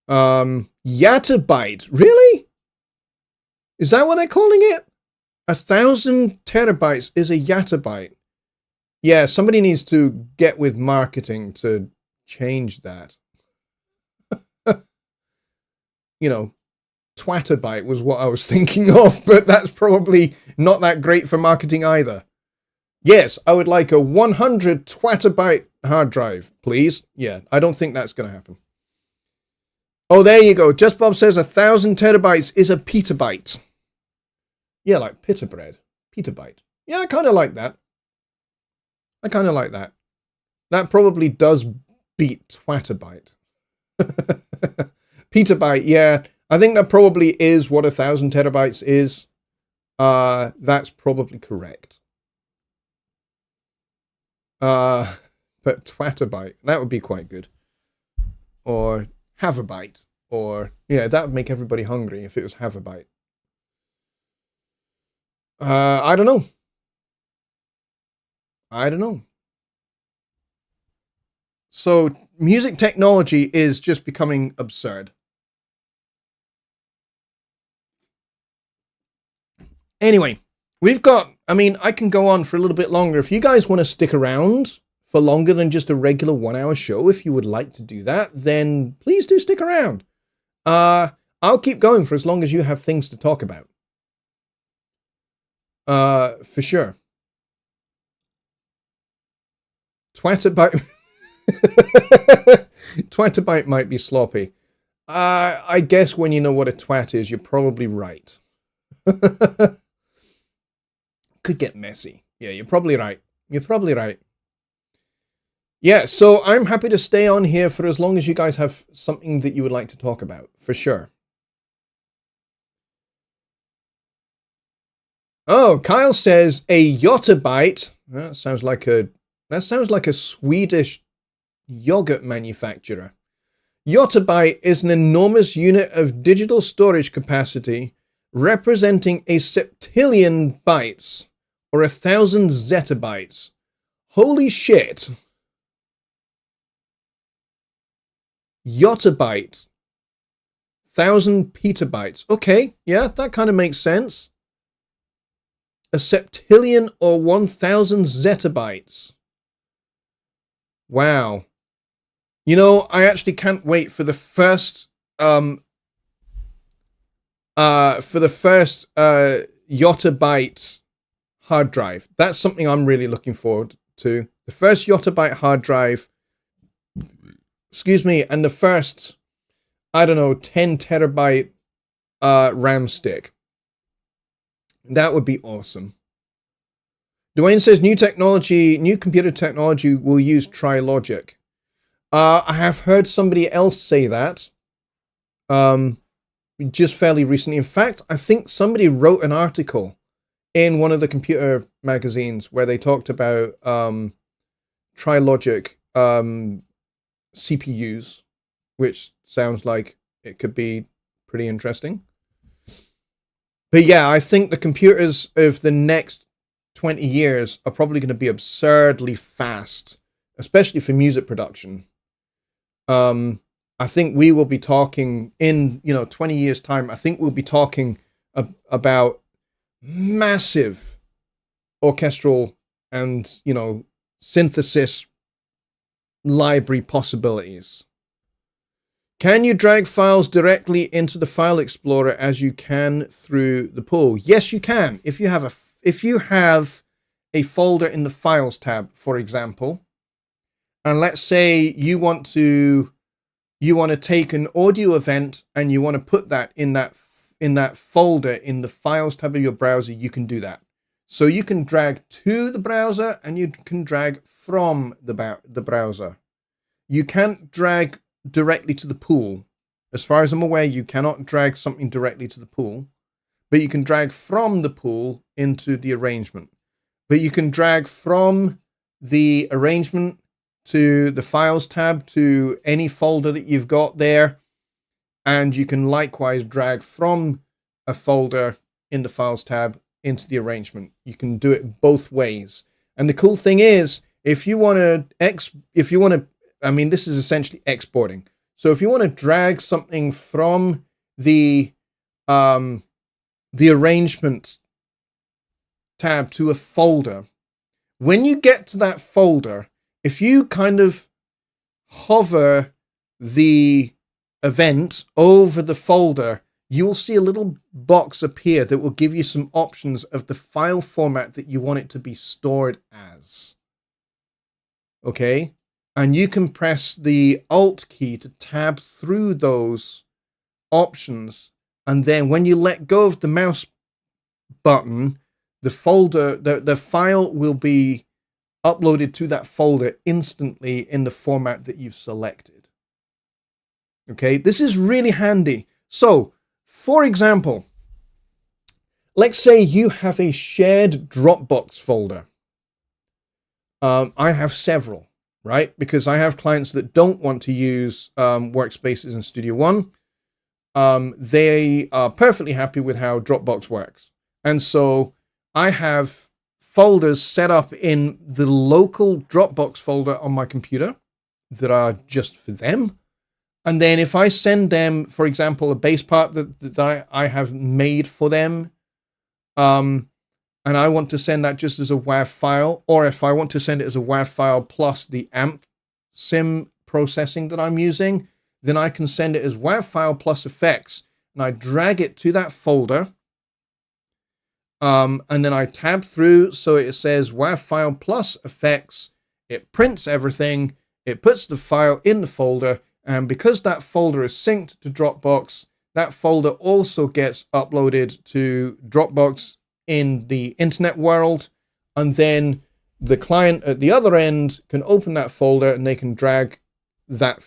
Yottabyte, really? Is that what they're calling it? 1,000 terabytes is a yottabyte. Yeah, somebody needs to get with marketing to change that. You know, twatabyte was what I was thinking of, but that's probably not that great for marketing either. Yes, I would like a 100 twatabyte hard drive, please. Yeah, I don't think that's going to happen. Oh, there you go. Just Bob says 1,000 terabytes is a petabyte. Yeah, like pita bread. Petabyte. Yeah, I kind of like that. That probably does beat twatabyte. Petabyte, yeah. I think that probably is what 1,000 terabytes is. That's probably correct. But twatabyte, that would be quite good. Or have a bite. Or, yeah, that would make everybody hungry if it was have a bite. I don't know. So, music technology is just becoming absurd. Anyway, we've got, I can go on for a little bit longer. If you guys want to stick around for longer than just a regular 1 hour show, if you would like to do that, then please do stick around. I'll keep going for as long as you have things to talk about. For sure. Twatabyte. Twatabyte might be sloppy. I guess when you know what a twat is, you're probably right. Could get messy. Yeah, you're probably right. Yeah, so I'm happy to stay on here for as long as you guys have something that you would like to talk about, for sure. Oh, Kyle says a yottabyte. That sounds like a Swedish yogurt manufacturer. Yottabyte is an enormous unit of digital storage capacity representing a septillion bytes or 1,000 zettabytes. Holy shit. Yottabyte. 1,000 petabytes. Okay, yeah, that kind of makes sense. A septillion or 1,000 zettabytes. Wow. You know, I actually can't wait for the first yottabyte hard drive. That's something I'm really looking forward to. The first yottabyte hard drive, and the first, 10 terabyte RAM stick. That would be awesome. Dwayne says new computer technology will use Trilogic. I have heard somebody else say that just fairly recently. In fact, I think somebody wrote an article in one of the computer magazines where they talked about Trilogic CPUs, which sounds like it could be pretty interesting. But yeah, I think the computers of the next 20 years are probably going to be absurdly fast, especially for music production. I think we will be talking in, 20 years time. I think we'll be talking about massive orchestral and, synthesis library possibilities. Can you drag files directly into the File Explorer as you can through the pool? Yes, you can. If you have a folder in the Files tab, for example, and let's say you want to take an audio event and you want to put that in that folder in the Files tab of your browser, you can do that. So you can drag to the browser and you can drag from the browser. You can't drag directly to the pool. As far as I'm aware, you cannot drag something directly to the pool, but you can drag from the pool into the arrangement. But you can drag from the arrangement to the Files tab to any folder that you've got there, and you can likewise drag from a folder in the Files tab into the arrangement. You can do it both ways. And the cool thing is, if you want to, I mean, this is essentially exporting. So if you want to drag something from the arrangement tab to a folder, when you get to that folder, if you kind of hover the event over the folder, you'll see a little box appear that will give you some options of the file format that you want it to be stored as. Okay? And you can press the Alt key to tab through those options. And then when you let go of the mouse button, the folder, the file will be uploaded to that folder instantly in the format that you've selected. Okay? This is really handy. So, for example, let's say you have a shared Dropbox folder. I have several, right? Because I have clients that don't want to use workspaces in Studio One. They are perfectly happy with how Dropbox works. And so I have folders set up in the local Dropbox folder on my computer that are just for them. And then if I send them, for example, a bass part that I have made for them, and I want to send that just as a WAV file, or if I want to send it as a WAV file plus the amp sim processing that I'm using, then I can send it as WAV file plus effects, and I drag it to that folder, and then I tab through so it says WAV file plus effects, it prints everything, it puts the file in the folder, and because that folder is synced to Dropbox, that folder also gets uploaded to Dropbox in the internet world, and then the client at the other end can open that folder and they can drag that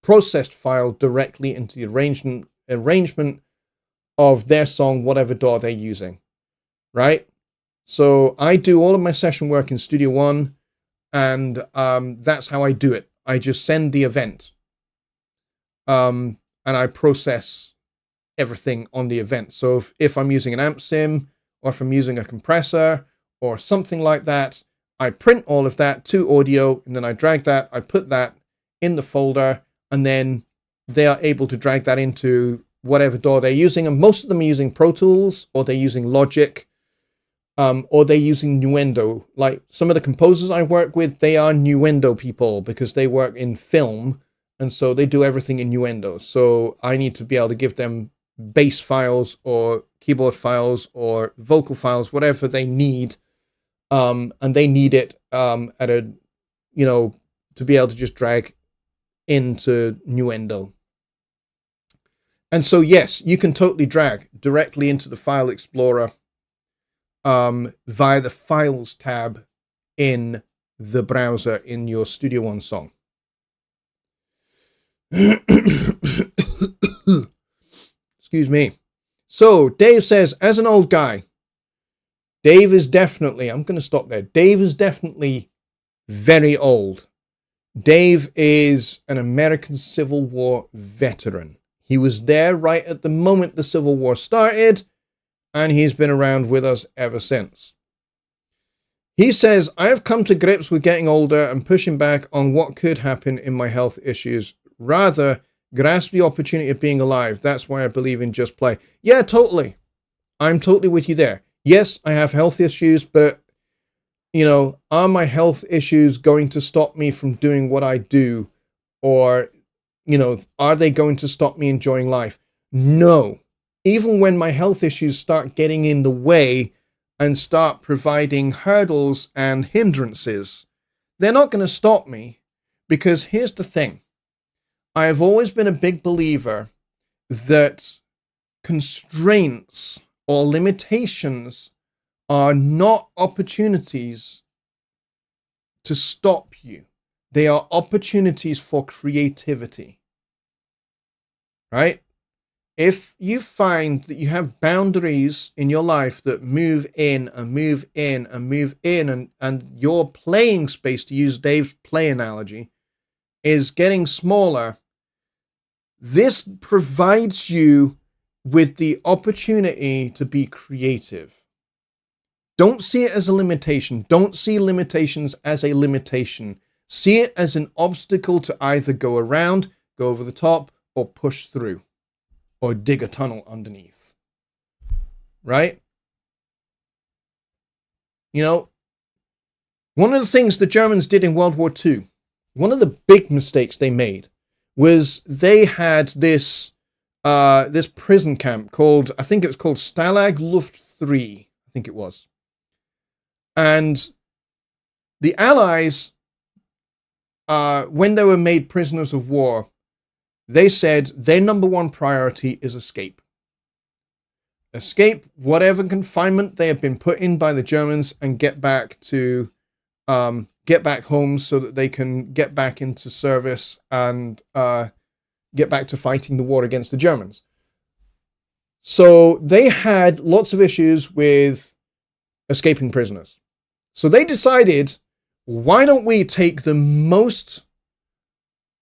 processed file directly into the arrangement of their song, whatever DAW they're using, right? So I do all of my session work in Studio One, and that's how I do it. I just send the event, and I process everything on the event. So if I'm using an amp sim, or if I'm using a compressor, or something like that, I print all of that to audio, and then I drag that, I put that in the folder, and then they are able to drag that into whatever DAW they're using. And most of them are using Pro Tools, or they're using Logic, or they're using Nuendo. Like some of the composers I work with, they are Nuendo people because they work in film, and so they do everything in Nuendo. So I need to be able to give them bass files or keyboard files or vocal files, whatever they need, and they need it at a, to be able to just drag into Nuendo. And so yes, you can totally drag directly into the File Explorer via the Files tab in the browser in your Studio One song. Excuse me. So Dave says, as an old guy, Dave is definitely, I'm going to stop there. Dave is definitely very old. Dave is an American Civil War veteran. He was there right at the moment the Civil War started, and he's been around with us ever since. He says, I have come to grips with getting older and pushing back on what could happen in my health issues. Rather, grasp the opportunity of being alive. That's why I believe in just play. Yeah, totally. I'm totally with you there. Yes, I have health issues, but, are my health issues going to stop me from doing what I do? Or, are they going to stop me enjoying life? No. Even when my health issues start getting in the way and start providing hurdles and hindrances, they're not going to stop me, because here's the thing. I have always been a big believer that constraints or limitations are not opportunities to stop you. They are opportunities for creativity, right? If you find that you have boundaries in your life that move in and move in and move in, and your playing space, to use Dave's play analogy, is getting smaller, this provides you with the opportunity to be creative. Don't see it as a limitation. Don't see limitations as a limitation. See it as an obstacle to either go around, go over the top, or push through, or dig a tunnel underneath. Right? One of the things the Germans did in World War II, one of the big mistakes they made, was they had this prison camp called, I think it was called Stalag Luft 3, I think it was. And the Allies, when they were made prisoners of war, they said their number one priority is escape. Escape whatever confinement they have been put in by the Germans and get back home so that they can get back into service and get back to fighting the war against the Germans. So they had lots of issues with escaping prisoners. So they decided, why don't we take the most,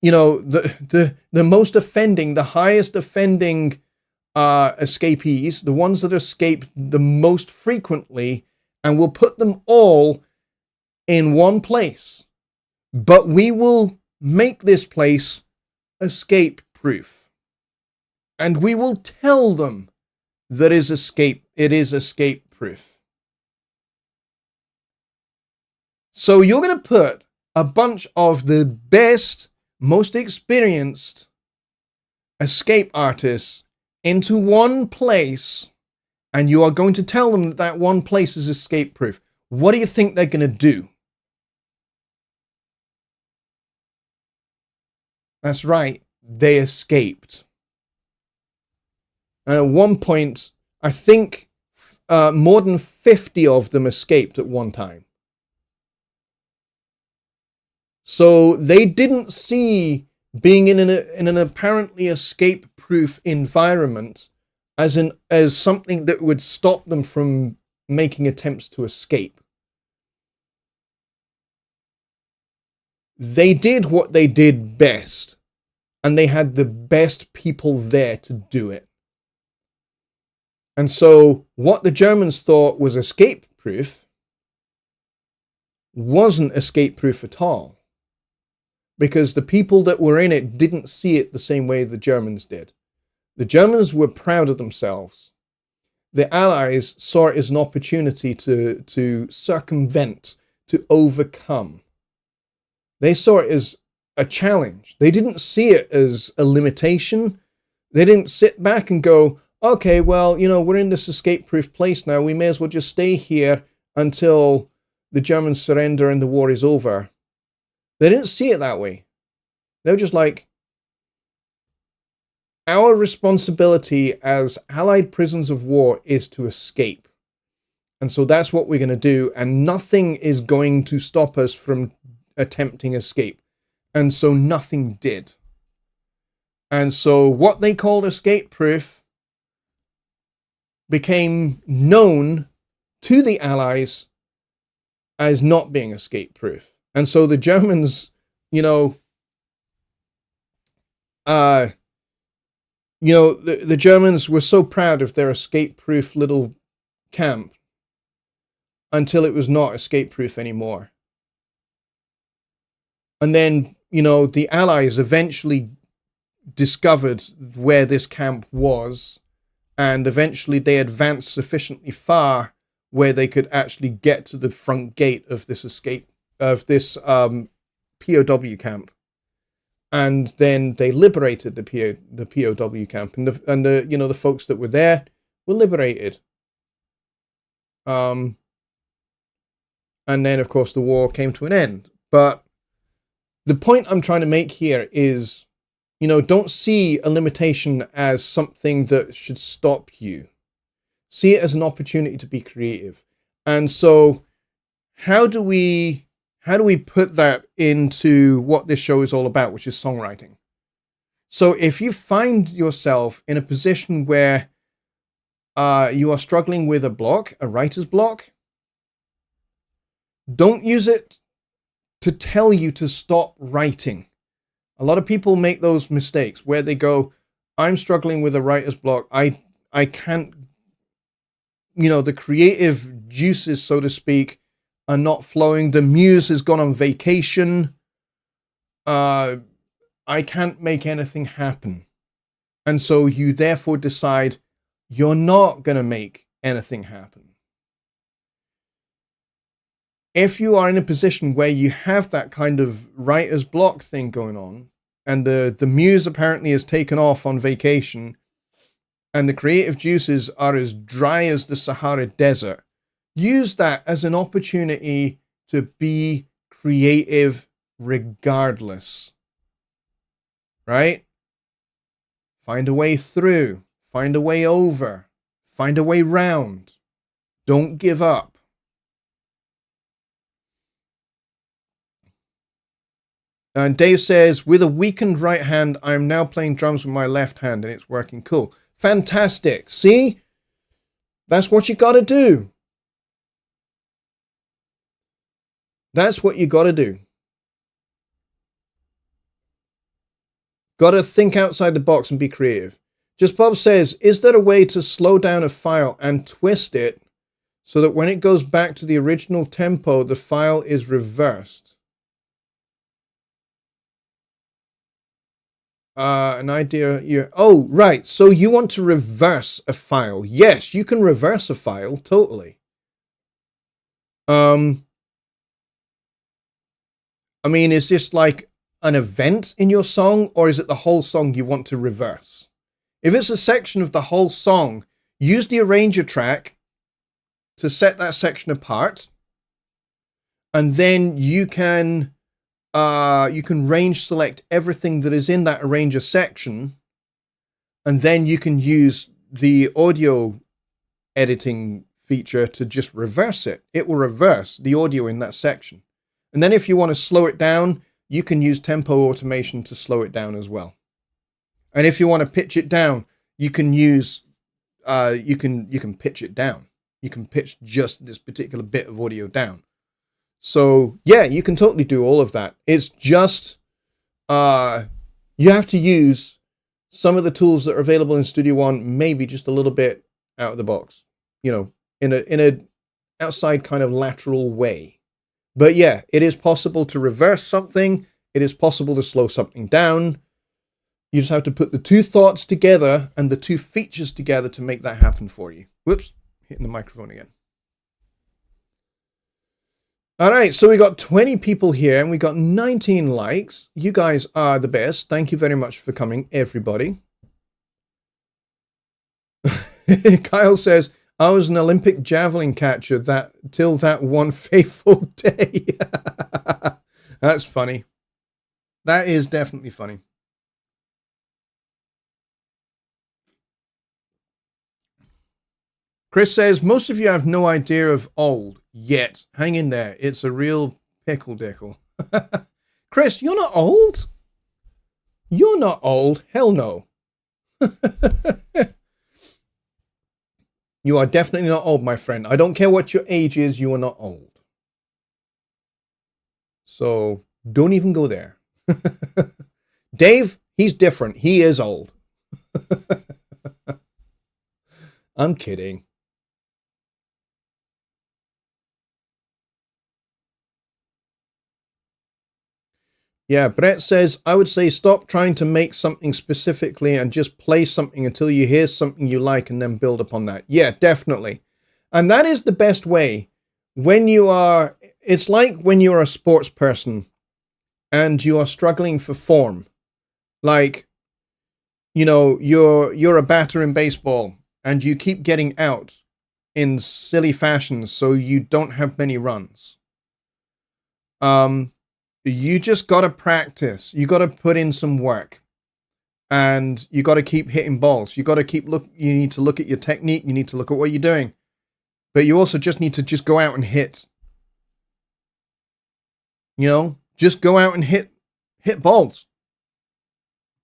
the most offending, the highest offending escapees, the ones that escape the most frequently, and we'll put them all in one place. But we will make this place escape proof. And we will tell them that it is escape proof. So you're going to put a bunch of the best, most experienced escape artists into one place, and you are going to tell them that that one place is escape proof. What do you think they're going to do? That's right, they escaped. And at one point, I think more than 50 of them escaped at one time. So they didn't see being in an apparently escape-proof environment as something that would stop them from making attempts to escape. They did what they did best, and they had the best people there to do it. And so what the Germans thought was escape-proof wasn't escape-proof at all, because the people that were in it didn't see it the same way the Germans did. The Germans were proud of themselves. The Allies saw it as an opportunity to circumvent, to overcome. They saw it as a challenge. They didn't see it as a limitation. They didn't sit back and go, okay, well, we're in this escape-proof place now. We may as well just stay here until the Germans surrender and the war is over. They didn't see it that way. They were just like, our responsibility as Allied prisoners of war is to escape. And so that's what we're going to do. And nothing is going to stop us from attempting escape. And so nothing did. And so what they called escape proof became known to the Allies as not being escape proof. And so the Germans, the Germans were so proud of their escape-proof little camp until it was not escape-proof anymore. And then, the Allies eventually discovered where this camp was, and eventually they advanced sufficiently far where they could actually get to the front gate of this POW camp. and then they liberated the POW camp, and the folks that were there were liberated. And then, of course, the war came to an end. But the point I'm trying to make here is, don't see a limitation as something that should stop you. See it as an opportunity to be creative. And so how do we put that into what this show is all about, which is songwriting? So if you find yourself in a position where you are struggling with a writer's block, don't use it to tell you to stop writing. A lot of people make those mistakes where they go, I'm struggling with a writer's block. I can't, the creative juices, so to speak, are not flowing. The muse has gone on vacation. I can't make anything happen. And so you therefore decide you're not going to make anything happen. If you are in a position where you have that kind of writer's block thing going on, and the muse apparently has taken off on vacation, and the creative juices are as dry as the Sahara Desert, use that as an opportunity to be creative regardless. Right? Find a way through. Find a way over. Find a way round. Don't give up. And Dave says, with a weakened right hand, I am now playing drums with my left hand and it's working cool. Fantastic. See? That's what you got to do. That's what you got to do. Got to think outside the box and be creative. Just Bob says, is there a way to slow down a file and twist it so that when it goes back to the original tempo, the file is reversed? An idea. Oh, right. So you want to reverse a file. Yes, you can reverse a file. Totally. I mean, is this like an event in your song, or is it the whole song you want to reverse? If it's a section of the whole song, use the arranger track to set that section apart. And then you can range select everything that is in that arranger section, and then you can use the audio editing feature to just reverse it. It will reverse the audio in that section. And then if you want to slow it down, you can use tempo automation to slow it down as well. And if you want to pitch it down, you can use you can pitch it down. You can pitch just this particular bit of audio down. So yeah, you can totally do all of that. It's just you have to use some of the tools that are available in Studio One, maybe just a little bit out of the box, in a outside kind of lateral way. But yeah, it is possible to reverse something. It is possible to slow something down. You just have to put the two thoughts together and the two features together to make that happen for you. Whoops, hitting the microphone again. All right, so we got 20 people here and we got 19 likes. You guys are the best. Thank you very much for coming, everybody. Kyle says, I was an Olympic javelin catcher till that one fateful day. That's funny. That is definitely funny. Chris says, most of you have no idea of old yet. Hang in there. It's a real pickle dickle. Chris, you're not old. You're not old. Hell no. You are definitely not old, my friend. I don't care what your age is. You are not old. So don't even go there. Dave, he's different. He is old. I'm kidding. Yeah, Brett says, I would say stop trying to make something specifically and just play something until you hear something you like and then build upon that. Yeah, definitely. And that is the best way. It's like when you're a sports person and you are struggling for form Like, you're a batter in baseball and you keep getting out in silly fashions so you don't have many runs. You just got to practice. You got to put in some work. And you got to keep hitting balls. You got to you need to look at your technique. You need to look at what you're doing. But you also just need to just go out and hit. Just go out and hit balls.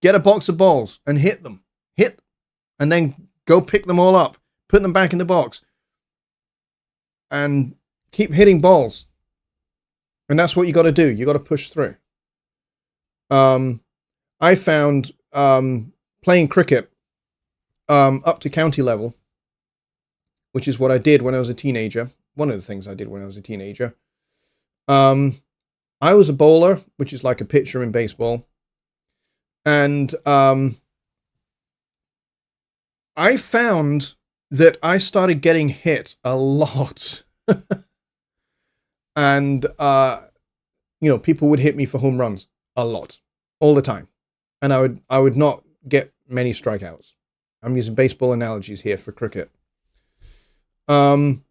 Get a box of balls and hit them. And then go pick them all up. Put them back in the box. And keep hitting balls. And that's what you got to do. You got to push through. I found playing cricket up to county level, which is what I did when I was a teenager. One of the things I did when I was a teenager. I was a bowler, which is like a pitcher in baseball. And I found that I started getting hit a lot. And, people would hit me for home runs a lot, all the time. And I would not get many strikeouts. I'm using baseball analogies here for cricket. And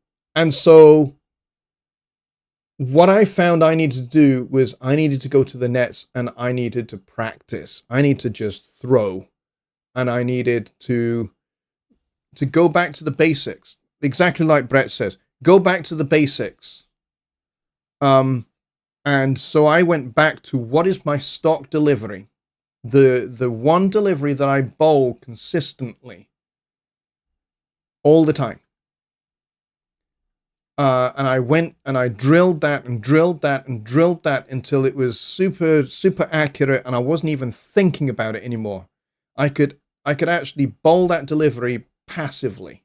so what I found I needed to do was I needed to go to the nets and I needed to practice. I need to just throw. And I needed to go back to the basics. Exactly like Brett says, go back to the basics. And so I went back to what is my stock delivery? The one delivery that I bowl consistently all the time. And I went and I drilled that and drilled that and drilled that until it was super, super accurate and I wasn't even thinking about it anymore. I could actually bowl that delivery passively,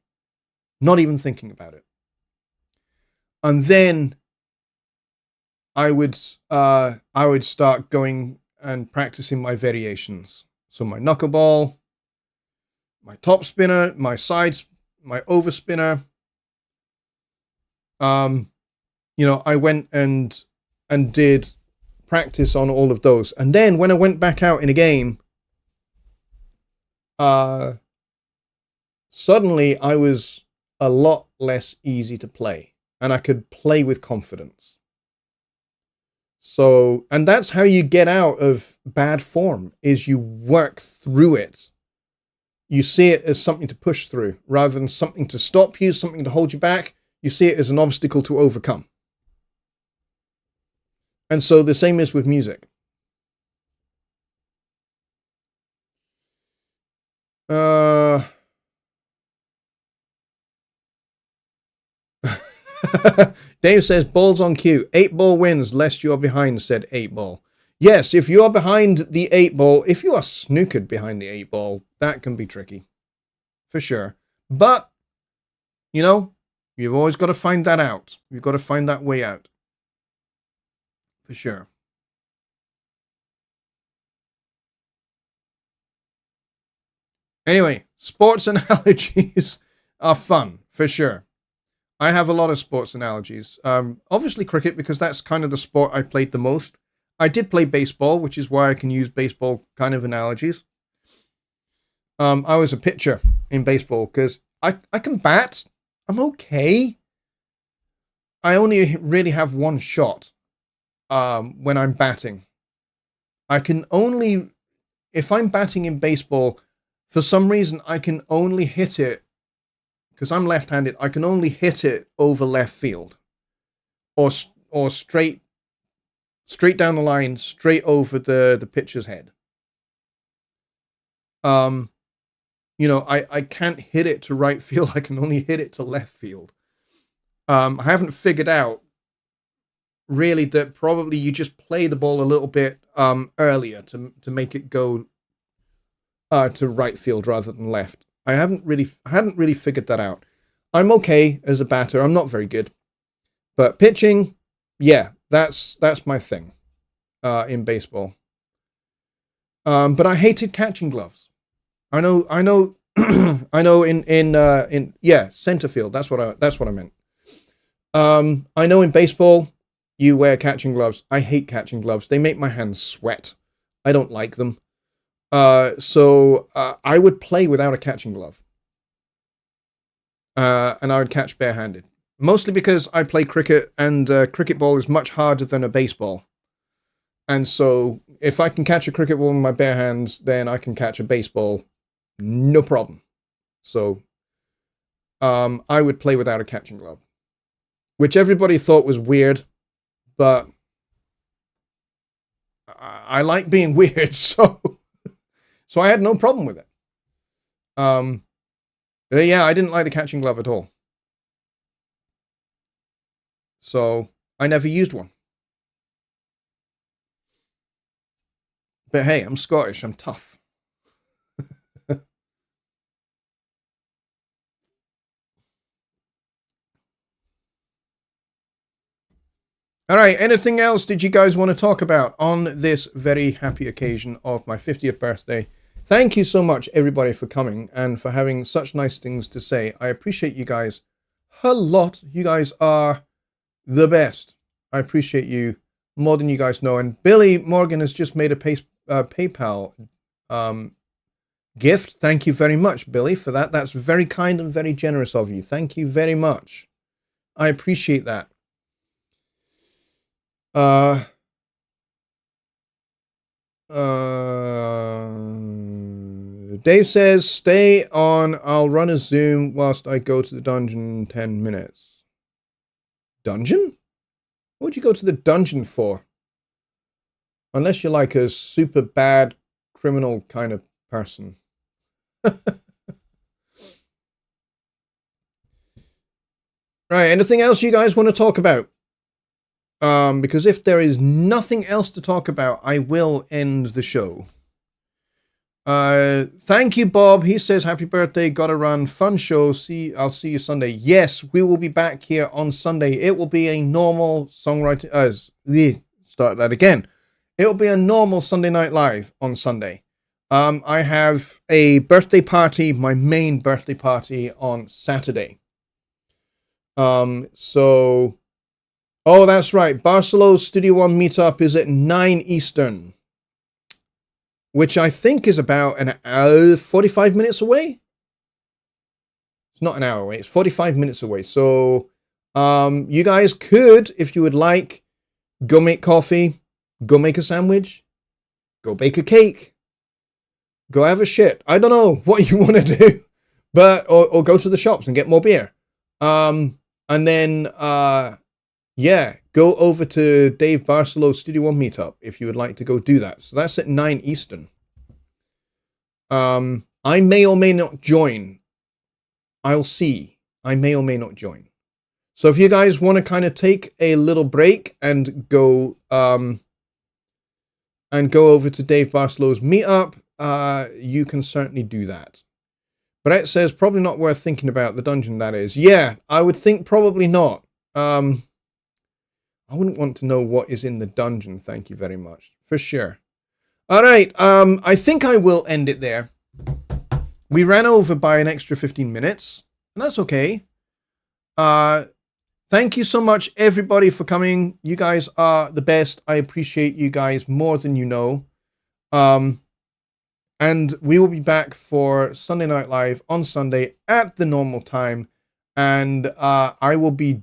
not even thinking about it. And then I would start going and practicing my variations. So my knuckleball, my top spinner, my sides, my over spinner. I went and did practice on all of those. And then when I went back out in a game, suddenly I was a lot less easy to play and I could play with confidence. So, and that's how you get out of bad form, is you work through it. You see it as something to push through rather than something to stop you, something to hold you back. You see it as an obstacle to overcome. And so the same is with music. Dave says, balls on cue. 8-ball wins, lest you're behind, said 8-ball. Yes, if you are behind the 8-ball, if you are snookered behind the 8-ball, that can be tricky. For sure. But, you've always got to find that out. You've got to find that way out. For sure. Anyway, sports analogies are fun, for sure. I have a lot of sports analogies. Obviously cricket, because that's kind of the sport I played the most. I did play baseball, which is why I can use baseball kind of analogies. I was a pitcher in baseball because I can bat. I'm okay. I only really have one shot when I'm batting. I can only, if I'm batting in baseball, for some reason I can only hit it, because I'm left-handed, I can only hit it over left field, or straight down the line, straight over the pitcher's head. I can't hit it to right field. I can only hit it to left field. I haven't figured out really that probably you just play the ball a little bit earlier to make it go to right field rather than left. I hadn't really figured that out. I'm okay as a batter. I'm not very good, but pitching, yeah, that's my thing in baseball. But I hated catching gloves. I know. I know. In center field. That's what I meant. I know in baseball you wear catching gloves. I hate catching gloves. They make my hands sweat. I don't like them. So I would play without a catching glove. And I would catch barehanded. Mostly because I play cricket, and cricket ball is much harder than a baseball. And so if I can catch a cricket ball with my bare hands, then I can catch a baseball. No problem. So I would play without a catching glove. Which everybody thought was weird, but I like being weird, so I had no problem with it. Yeah, I didn't like the catching glove at all. So I never used one. But hey, I'm Scottish, I'm tough. All right, anything else did you guys want to talk about on this very happy occasion of my 50th birthday? Thank you so much, everybody, for coming and for having such nice things to say. I appreciate you guys a lot. You guys are the best. I appreciate you more than you guys know. And Billy Morgan has just made a PayPal gift. Thank you very much, Billy, for that. That's very kind and very generous of you. Thank you very much. I appreciate that. Dave says, stay on. I'll run a Zoom whilst I go to the dungeon in 10 minutes. Dungeon? What would you go to the dungeon for? Unless you're like a super bad criminal kind of person. Right, anything else you guys want to talk about? Because if there is nothing else to talk about, I will end the show. Thank you, Bob. He says, happy birthday, gotta run, fun show. I'll see you Sunday. Yes, we will be back here on Sunday. It will be a normal songwriting, start that again. It will be a normal Sunday Night Live on Sunday. I have a birthday party, my main birthday party on Saturday. Oh, that's right. Barcelona's Studio One meetup is at 9 Eastern, which I think is about an hour, 45 minutes away. It's not an hour away. It's 45 minutes away. So you guys could, if you would like, go make coffee, go make a sandwich, go bake a cake, go have a shit. I don't know what you want to do, but or go to the shops and get more beer. And then yeah, go over to Dave Barcelo's Studio One meetup if you would like to go do that. So that's at 9 Eastern. I may or may not join. I'll see. I may or may not join. So if you guys want to kind of take a little break and go over to Dave Barcelo's meetup, you can certainly do that. Brett says probably not worth thinking about, the dungeon, that is. Yeah, I would think probably not. I wouldn't want to know what is in the dungeon. Thank you very much. For sure. All right. I think I will end it there. We ran over by an extra 15 minutes, and that's okay. Thank you so much, everybody, for coming. You guys are the best. I appreciate you guys more than you know. And we will be back for Sunday Night Live on Sunday at the normal time. And I will be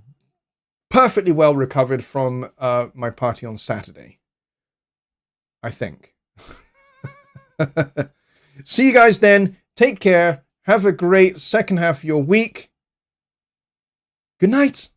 perfectly well recovered from my party on Saturday, I think. See you guys then. Take care. Have a great second half of your week. Good night.